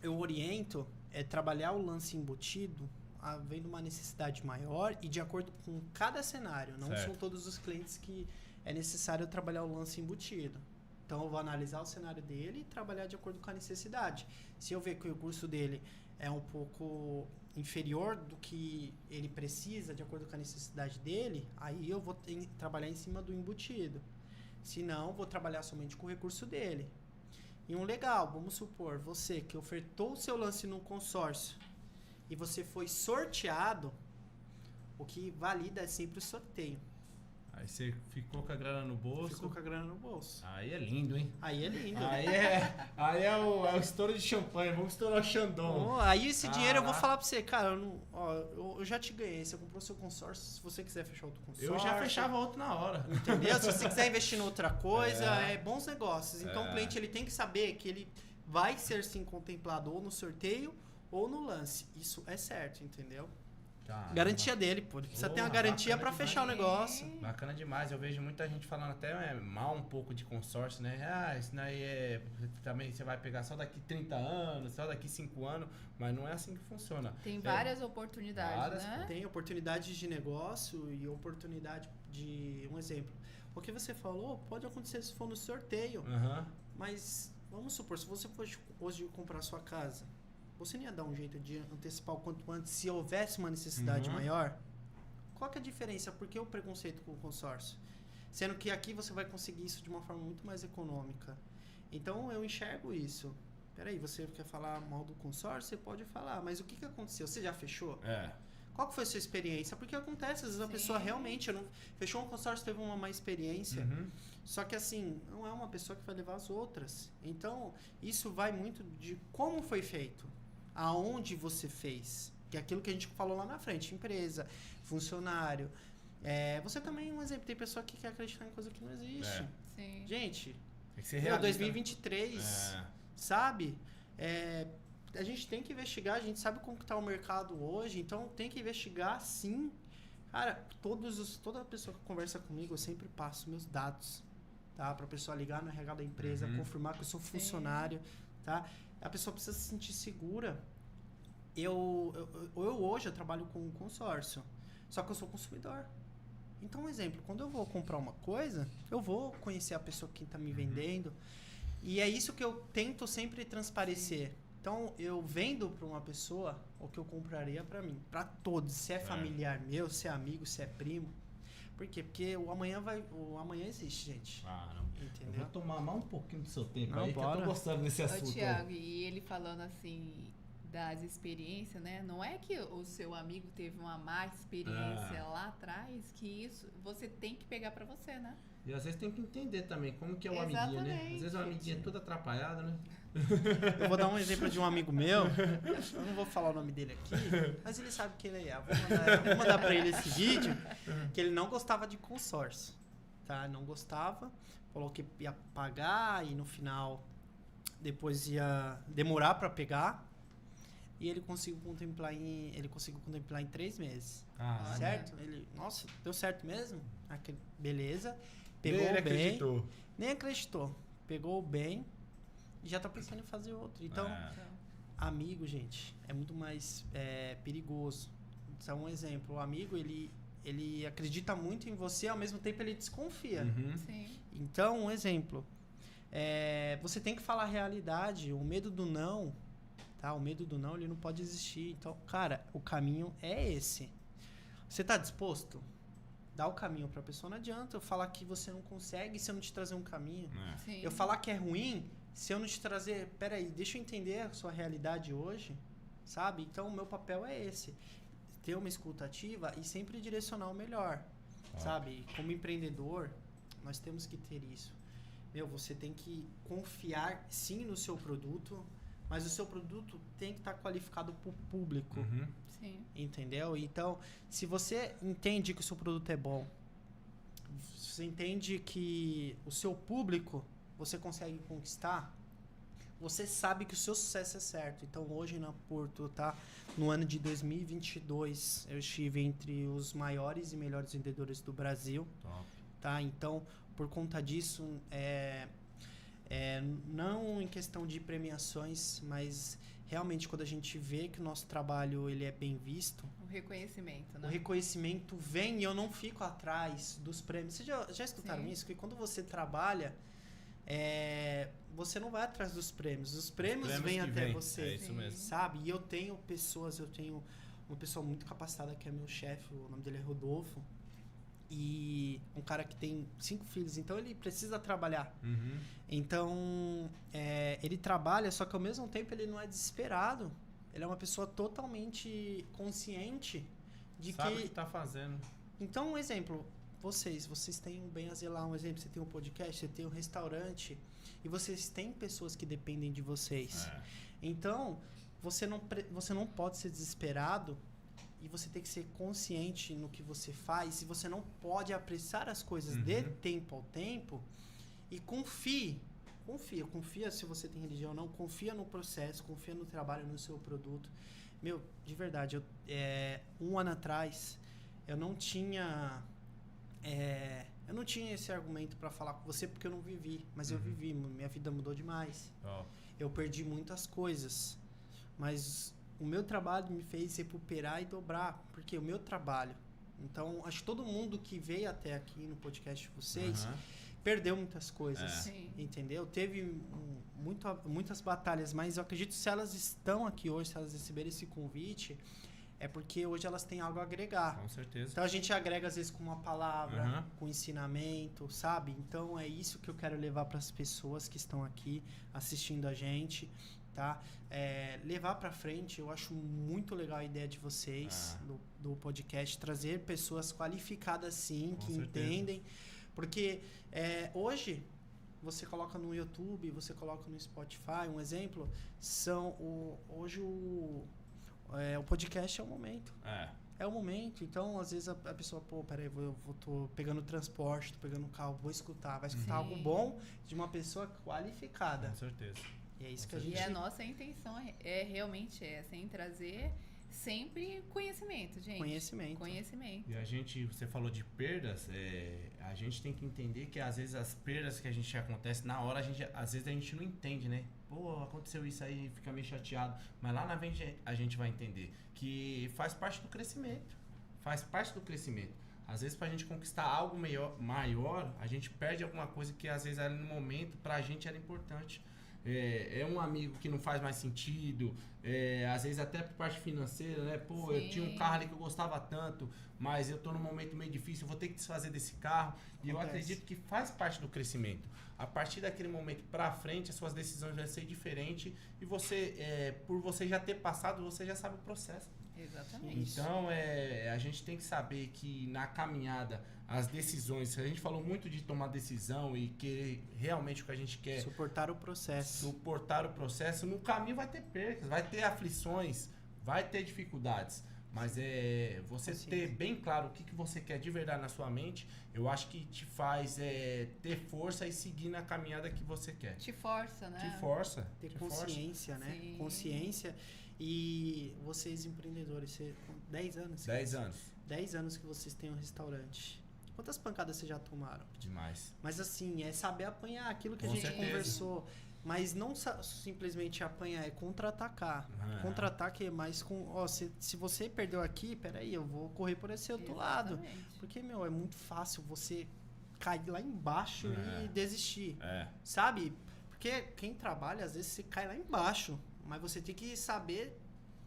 eu oriento é trabalhar o lance embutido havendo uma necessidade maior e de acordo com cada cenário. Não são todos os clientes que é necessário trabalhar o lance embutido. Então, eu vou analisar o cenário dele e trabalhar de acordo com a necessidade. Se eu ver que o recurso dele é um pouco inferior do que ele precisa, de acordo com a necessidade dele, aí eu vou trabalhar em cima do embutido. Se não, vou trabalhar somente com o recurso dele. E um legal, vamos supor, você que ofertou o seu lance no consórcio e você foi sorteado, o que valida é sempre o sorteio. Aí você ficou com a grana no bolso. Ficou com a grana no bolso. Aí é lindo, hein? Aí é lindo. Aí é o estouro de champanhe. Vamos estourar o Xandão. Aí esse dinheiro eu vou falar pra você, cara, eu já te ganhei. Você comprou seu consórcio. Se você quiser fechar outro consórcio. Eu já fechava outro na hora. Entendeu? Se você quiser investir em outra coisa, bons negócios. Então o cliente ele tem que saber que ele vai ser sim contemplado ou no sorteio ou no lance. Isso é certo, entendeu? Garantia dele, pô. Ele precisa ter uma garantia pra fechar o negócio. Bacana demais. Eu vejo muita gente falando até mal um pouco de consórcio, né? Isso daí também você vai pegar só daqui 30 anos, só daqui 5 anos, mas não é assim que funciona. Tem várias oportunidades, né? Tem oportunidades de negócio e oportunidade de... Um exemplo. O que você falou pode acontecer se for no sorteio. Mas, vamos supor, se você for hoje comprar sua casa, você não ia dar um jeito de antecipar o quanto antes se houvesse uma necessidade maior? Qual que é a diferença? Por que o preconceito com o consórcio? Sendo que aqui você vai conseguir isso de uma forma muito mais econômica. Então, eu enxergo isso. Peraí, você quer falar mal do consórcio? Você pode falar, mas o que aconteceu? Você já fechou? Qual que foi a sua experiência? Porque acontece, às vezes a pessoa realmente fechou um consórcio, teve uma má experiência. Só que assim, não é uma pessoa que vai levar as outras. Então, isso vai muito de como foi feito. Aonde você fez, que é aquilo que a gente falou lá na frente, empresa, funcionário. Você também, um exemplo, tem pessoa que quer acreditar em coisa que não existe. Sim. Gente, tem que ser realista, 2023, sabe? A gente tem que investigar, a gente sabe como está o mercado hoje, então tem que investigar sim. Cara, toda pessoa que conversa comigo, eu sempre passo meus dados. tá? Pra pessoa ligar no RH da empresa, confirmar que eu sou funcionário, tá? A pessoa precisa se sentir segura. Eu hoje eu trabalho com um consórcio, só que eu sou consumidor. Então, um exemplo, quando eu vou comprar uma coisa, eu vou conhecer a pessoa que está me vendendo. E é isso que eu tento sempre transparecer. Então, eu vendo para uma pessoa o que eu compraria para mim. Para todos. Se é familiar meu, se é amigo, se é primo. Por quê? Porque o amanhã existe, gente. Não. Entendeu? Eu vou tomar mais um pouquinho do seu tempo Não, aí, que eu bora. tô gostando desse Ô, assunto. Thiago, e ele falando assim das experiências, né? Não é que o seu amigo teve uma má experiência lá atrás, que isso você tem que pegar pra você, né? E às vezes tem que entender também como que é o amiguinho, né? Às vezes o amiguinho é todo atrapalhado, né? Eu vou dar um exemplo de um amigo meu. Eu não vou falar o nome dele aqui, mas ele sabe quem ele é. Eu vou mandar pra ele esse vídeo, que ele não gostava de consórcio, tá? Não gostava, falou que ia pagar e no final depois ia demorar pra pegar. E ele conseguiu contemplar em 3 meses. Certo? Ele, nossa, deu certo mesmo? Beleza. Pegou Ele bem. acreditou. Nem acreditou. Pegou bem e já tá pensando em fazer outro. Então, amigo, gente, é muito mais perigoso. Então, um exemplo, o amigo, ele acredita muito em você, ao mesmo tempo ele desconfia. Sim. Então, um exemplo, você tem que falar a realidade, o medo do não, tá? O medo do não, ele não pode existir. Então, cara, o caminho é esse. Você tá disposto? Dá o caminho pra pessoa. Não adianta eu falar que você não consegue se eu não te trazer um caminho. Sim. Eu falar que é ruim se eu não te trazer... Peraí, deixa eu entender a sua realidade hoje, sabe? Então, o meu papel é esse. Ter uma escuta ativa e sempre direcionar o melhor, sabe? Como empreendedor, nós temos que ter isso. Você tem que confiar, sim, no seu produto, mas o seu produto tem que estar qualificado para o público. Sim. Entendeu? Então, se você entende que o seu produto é bom, você entende que o seu público você consegue conquistar, você sabe que o seu sucesso é certo. Então, hoje na Porto, tá? No ano de 2022, eu estive entre os maiores e melhores vendedores do Brasil. Tá? Então, por conta disso, não em questão de premiações, mas realmente quando a gente vê que o nosso trabalho ele é bem visto, O reconhecimento, né? o reconhecimento vem e eu não fico atrás dos prêmios. Vocês já escutaram isso? Que quando você trabalha, você não vai atrás dos prêmios. Os prêmios vêm até você. É isso mesmo. Sabe? E eu tenho uma pessoa muito capacitada que é meu chefe, o nome dele é Rodolfo. E um cara que tem 5 filhos, então ele precisa trabalhar. Então, ele trabalha, só que ao mesmo tempo ele não é desesperado. Ele é uma pessoa totalmente consciente de Sabe o que tá fazendo. Então, um exemplo, vocês têm um Bem a Zelar, um exemplo, você tem um podcast, você tem um restaurante, e vocês têm pessoas que dependem de vocês. Então, você não pode ser desesperado e você tem que ser consciente no que você faz, e você não pode apressar as coisas de tempo ao tempo, e confia se você tem religião ou não, confia no processo, confia no trabalho, no seu produto. De verdade, um ano atrás, eu não tinha esse argumento para falar com você porque eu não vivi, mas eu vivi, minha vida mudou demais. Eu perdi muitas coisas, mas o meu trabalho me fez recuperar e dobrar, porque o meu trabalho. Então, acho que todo mundo que veio até aqui no podcast de vocês perdeu muitas coisas, entendeu? Teve muitas batalhas, mas eu acredito que se elas estão aqui hoje, se elas receberem esse convite, é porque hoje elas têm algo a agregar. Com certeza. Então a gente agrega às vezes com uma palavra, com ensinamento, sabe? Então é isso que eu quero levar para as pessoas que estão aqui assistindo a gente, tá? Levar para frente, eu acho muito legal a ideia de vocês do podcast, trazer pessoas qualificadas sim, que entendem, porque hoje você coloca no YouTube, você coloca no Spotify, um exemplo, hoje o podcast é o momento. É o momento. Então, às vezes, a pessoa, peraí, tô pegando transporte, tô pegando carro, vai escutar algo bom de uma pessoa qualificada. Com certeza. E é isso que a gente... E a nossa intenção é realmente essa, em trazer Sempre conhecimento, gente. Conhecimento. E a gente, você falou de perdas, a gente tem que entender que às vezes as perdas que a gente acontece na hora, às vezes a gente não entende, né? Pô, aconteceu isso aí, fica meio chateado. Mas lá na frente a gente vai entender que faz parte do crescimento. Faz parte do crescimento. Às vezes pra gente conquistar algo maior, a gente perde alguma coisa que às vezes no momento pra gente era importante. É um amigo que não faz mais sentido, às vezes até por parte financeira, né? Pô, Sim. eu tinha um carro ali que eu gostava tanto, mas eu tô num momento meio difícil, eu vou ter que desfazer desse carro. E eu acredito que faz parte do crescimento. A partir daquele momento pra frente, as suas decisões vão ser diferentes e você, por você já ter passado, você já sabe o processo. Exatamente. Então, a gente tem que saber que na caminhada, as decisões, a gente falou muito de tomar decisão e que realmente o que a gente quer... Suportar o processo. No caminho vai ter percas, vai ter aflições, vai ter dificuldades. Mas você ter bem claro o que você quer de verdade na sua mente, eu acho que te faz ter força e seguir na caminhada que você quer. Te força, né? Te força. Ter consciência, né? Sim. Consciência. E vocês empreendedores, você, 10 anos? 10 anos. 10 anos que vocês têm um restaurante. Quantas pancadas vocês já tomaram? Demais. Mas assim, é saber apanhar aquilo que Com a gente certeza. conversou. Mas não simplesmente apanhar, é contra-atacar. Contra-ataque é mais com... Ó, se você perdeu aqui, peraí, eu vou correr por esse outro lado. Exatamente. Porque, meu, é muito fácil você cair lá embaixo e desistir. É. Sabe? Porque quem trabalha, às vezes, você cai lá embaixo. Mas você tem que saber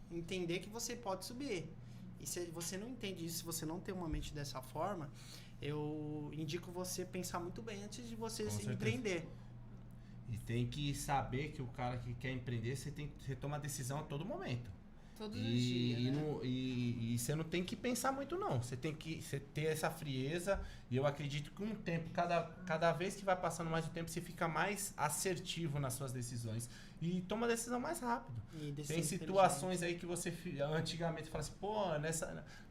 entender que você pode subir. E se você não entende isso, se você não tem uma mente dessa forma, eu indico você pensar muito bem antes de você se empreender. E tem que saber que o cara que quer empreender, você toma decisão a todo momento. Todos os dias, né? E você não tem que pensar muito, não. Você tem que ter essa frieza. E eu acredito que com o tempo, cada vez que vai passando mais o tempo, você fica mais assertivo nas suas decisões. E toma a decisão mais rápido. Tem situações aí que você antigamente fala assim, pô,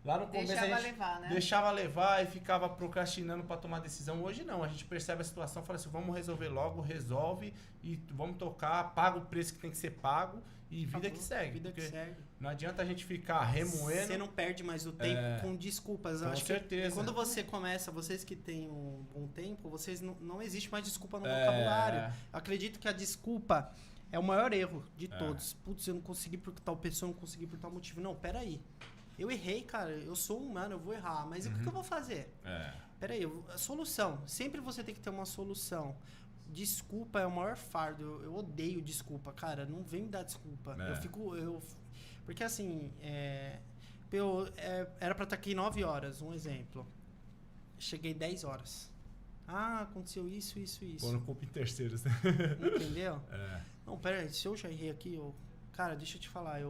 lá no começo Deixava a gente levar, né? deixava levar e ficava procrastinando para tomar decisão. Hoje não, a gente percebe a situação, fala assim, vamos resolver logo, resolve e vamos tocar, paga o preço que tem que ser pago e vida que segue. Vida que segue. Não adianta a gente ficar remoendo. Você não perde mais o tempo com desculpas. Com Acho certeza. Que quando você começa, vocês que têm um bom tempo, vocês não existe mais desculpa no vocabulário. Eu acredito que a desculpa é o maior erro de todos. Putz, eu não consegui por tal pessoa, eu não consegui por tal motivo. Não, peraí. Eu errei, cara. Eu sou humano, eu vou errar. Mas o que eu vou fazer? Peraí, a solução. Sempre você tem que ter uma solução. Desculpa é o maior fardo. Eu odeio desculpa, cara. Não vem me dar desculpa. Porque assim, era pra estar aqui 9 horas, um exemplo. Cheguei 10 horas. Ah, aconteceu isso. Pondo culpa em terceiros. Entendeu? Não, pera aí, se eu já errei aqui, cara, deixa eu te falar,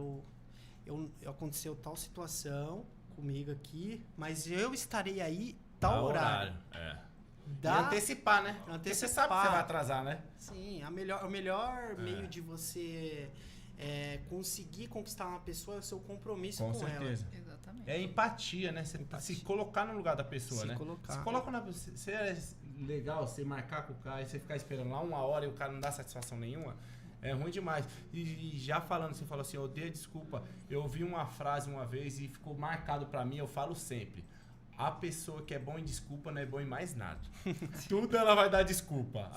aconteceu tal situação comigo aqui, mas eu estarei aí tal horário. E antecipar, né? Porque você sabe que você vai atrasar, né? Sim, o melhor meio de você conseguir conquistar uma pessoa é o seu compromisso com certeza. ela. Exatamente. É empatia, né? Você se colocar no lugar da pessoa, né? Colocar. Se coloca se é legal você marcar com o cara e você ficar esperando lá 1 hora e o cara não dá satisfação nenhuma, é ruim demais. E já falando, você falou assim, eu odeio desculpa. Eu ouvi uma frase uma vez e ficou marcado pra mim, eu falo sempre. A pessoa que é bom em desculpa não é bom em mais nada. Tudo ela vai dar desculpa.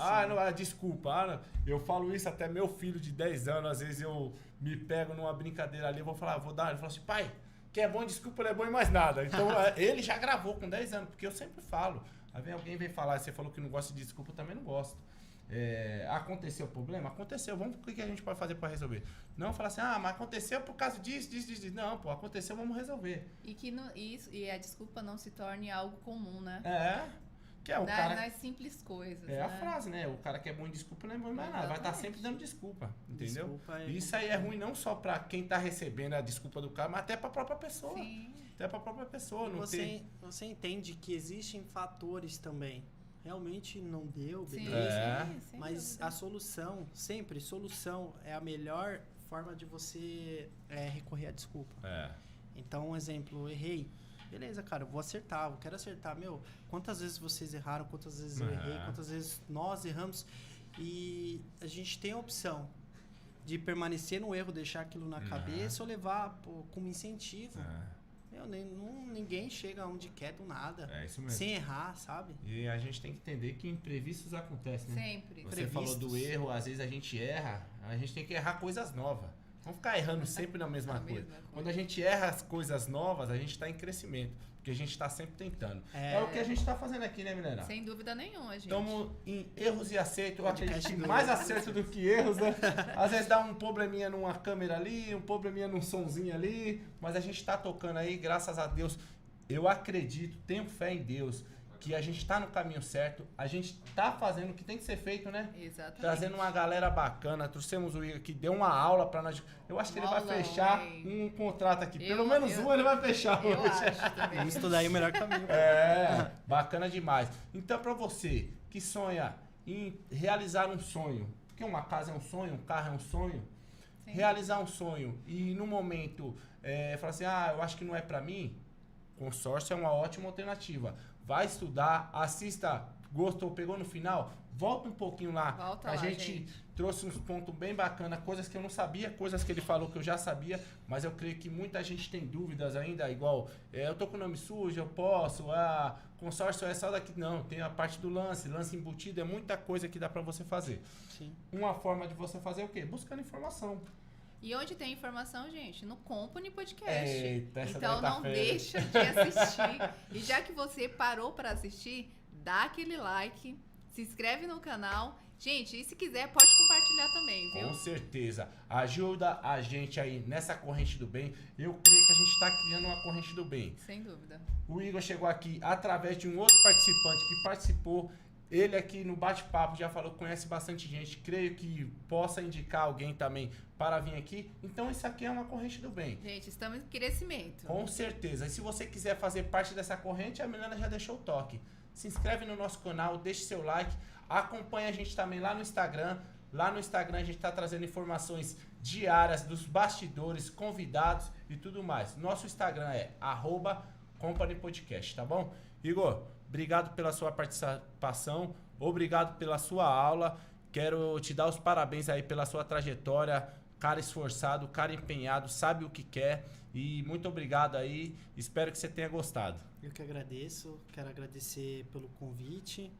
Desculpa. Eu falo isso até meu filho de 10 anos, às vezes eu me pego numa brincadeira ali, eu vou falar, ele fala assim, pai, que é bom em desculpa não é bom em mais nada. Então ele já gravou com 10 anos, porque eu sempre falo. Aí alguém vem falar, você falou que não gosta de desculpa, eu também não gosto. Aconteceu o problema? Aconteceu, vamos ver o que a gente pode fazer para resolver. Não falar assim, mas aconteceu por causa disso. Não, pô, aconteceu, vamos resolver. E a desculpa não se torne algo comum, né? Que é o cara... Nas simples coisas, a frase, né? O cara que é bom em desculpa não é bom em mais nada. Vai estar sempre dando desculpa, entendeu? Desculpa Isso aí é ruim não só para quem tá recebendo a desculpa do cara, mas até para a própria pessoa. Sim. Até para a própria pessoa. Você entende que existem fatores também. Realmente não deu, Sim, beleza. sim, Mas a solução é a melhor forma de você recorrer à desculpa. Então, um exemplo, eu errei. Beleza, cara, eu vou acertar, eu quero acertar. Quantas vezes vocês erraram, quantas vezes eu errei, quantas vezes nós erramos. E a gente tem a opção de permanecer no erro, deixar aquilo na cabeça ou levar como incentivo. Ninguém chega onde quer do nada. É isso mesmo. Sem errar, sabe? E a gente tem que entender que imprevistos acontecem, né? Sempre. Você falou do erro, às vezes a gente erra, a gente tem que errar coisas novas. Não ficar errando sempre na mesma coisa. Quando a gente erra as coisas novas, a gente está em crescimento. Porque a gente está sempre tentando. É o que a gente está fazendo aqui, né, Milena? Sem dúvida nenhuma, gente. Estamos em erros e acertos. Eu acredito que mais acerto do que erros, né? Às vezes dá um probleminha numa câmera ali, um probleminha num sonzinho ali, mas a gente está tocando aí, graças a Deus. Eu acredito, tenho fé em Deus, que a gente está no caminho certo, a gente está fazendo o que tem que ser feito, né? Exatamente. Trazendo uma galera bacana, trouxemos o Igor que deu uma aula para nós. Eu acho que ele vai fechar um contrato aqui. Pelo menos um ele vai fechar eu hoje. acho também. Vamos estudar aí o melhor caminho. Bacana demais. Então, para você que sonha em realizar um sonho, porque uma casa é um sonho, um carro é um sonho, Sim. realizar um sonho e no momento falar assim, eu acho que não é para mim, consórcio é uma ótima alternativa. Vai estudar, assista, gostou, pegou no final, volta um pouquinho lá. Volta a lá, gente trouxe uns pontos bem bacanas, coisas que eu não sabia, coisas que ele falou que eu já sabia, mas eu creio que muita gente tem dúvidas ainda, igual, eu tô com o nome sujo, eu posso, consórcio é só daqui. Não, tem a parte do lance embutido, é muita coisa que dá pra você fazer. Sim. Uma forma de você fazer é o quê? Buscando informação. E onde tem informação, gente? No Company Podcast. Eita, essa então daí tá não feia. deixa de assistir. E já que você parou para assistir, dá aquele like, se inscreve no canal. Gente, e se quiser, pode compartilhar também, viu? Com certeza. Ajuda a gente aí nessa corrente do bem. Eu creio que a gente está criando uma corrente do bem. Sem dúvida. O Igor chegou aqui através de um outro participante que participou. Ele aqui no bate-papo já falou que conhece bastante gente. Creio que possa indicar alguém também para vir aqui. Então isso aqui é uma corrente do bem. Gente, estamos em crescimento. Com certeza. E se você quiser fazer parte dessa corrente, a Milena já deixou o toque. Se inscreve no nosso canal, deixe seu like. Acompanha a gente também lá no Instagram. Lá no Instagram a gente está trazendo informações diárias dos bastidores, convidados e tudo mais. Nosso Instagram é @CompanyPodcast, tá bom? Igor, obrigado pela sua participação, obrigado pela sua aula. Quero te dar os parabéns aí pela sua trajetória. Cara esforçado, cara empenhado, sabe o que quer. E muito obrigado aí. Espero que você tenha gostado. Eu que agradeço. Quero agradecer pelo convite.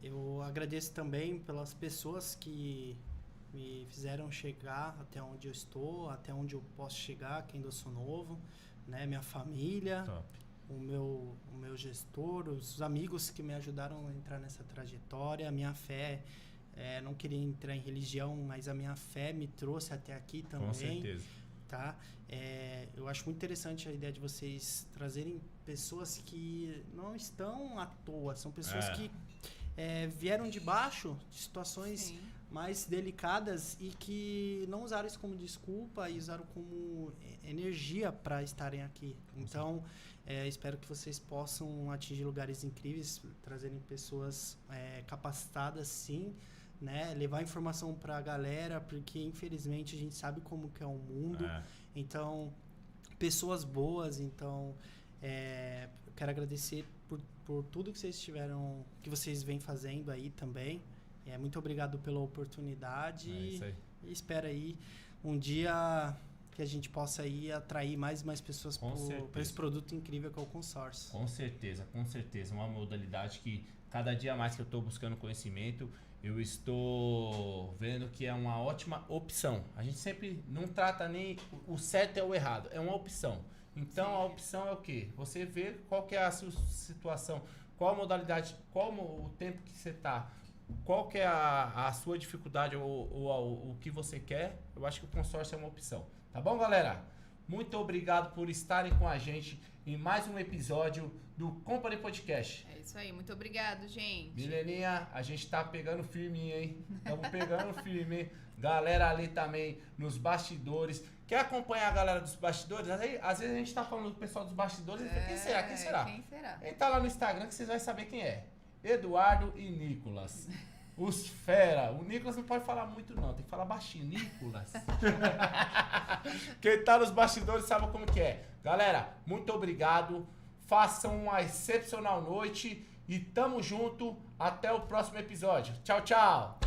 Eu agradeço também pelas pessoas que me fizeram chegar até onde eu estou, até onde eu posso chegar, que ainda sou novo, né? Minha família. Top. O meu gestor, os amigos que me ajudaram a entrar nessa trajetória, a minha fé, não queria entrar em religião, mas a minha fé me trouxe até aqui também. Com certeza. Tá? Eu acho muito interessante a ideia de vocês trazerem pessoas que não estão à toa, são pessoas que vieram de baixo, de situações Sim. mais delicadas e que não usaram isso como desculpa e usaram como energia para estarem aqui. Então, espero que vocês possam atingir lugares incríveis, trazerem pessoas capacitadas, sim, né? Levar informação para a galera, porque infelizmente a gente sabe como que é o mundo. Então, pessoas boas. Então, eu quero agradecer por tudo que vocês que vocês vêm fazendo aí também. Muito obrigado pela oportunidade. Isso aí. E espero aí um dia que a gente possa aí atrair mais e mais pessoas para esse produto incrível que é o consórcio. Com certeza, com certeza. Uma modalidade que cada dia mais que eu estou buscando conhecimento, eu estou vendo que é uma ótima opção. A gente sempre não trata nem o certo é o errado, é uma opção. Então, a opção é o quê? Você vê qual que é a sua situação, qual a modalidade, qual o tempo que você está, qual que é a sua dificuldade ou o que você quer. Eu acho que o consórcio é uma opção. Tá bom, galera? Muito obrigado por estarem com a gente em mais um episódio do Company Podcast. É isso aí, muito obrigado, gente. Mileninha, a gente tá pegando firme, hein? Estamos pegando firme, hein? Galera ali também nos bastidores. Quer acompanhar a galera dos bastidores? Às vezes a gente tá falando do pessoal dos bastidores e fala, quem será? Quem será? Quem será? Entra lá no Instagram que vocês vão saber quem é. Eduardo e Nicolas. Os fera. O Nicolas não pode falar muito não, tem que falar baixinho. Nicolas. Quem tá nos bastidores sabe como que é. Galera, muito obrigado. Façam uma excepcional noite e tamo junto. Até o próximo episódio. Tchau, tchau.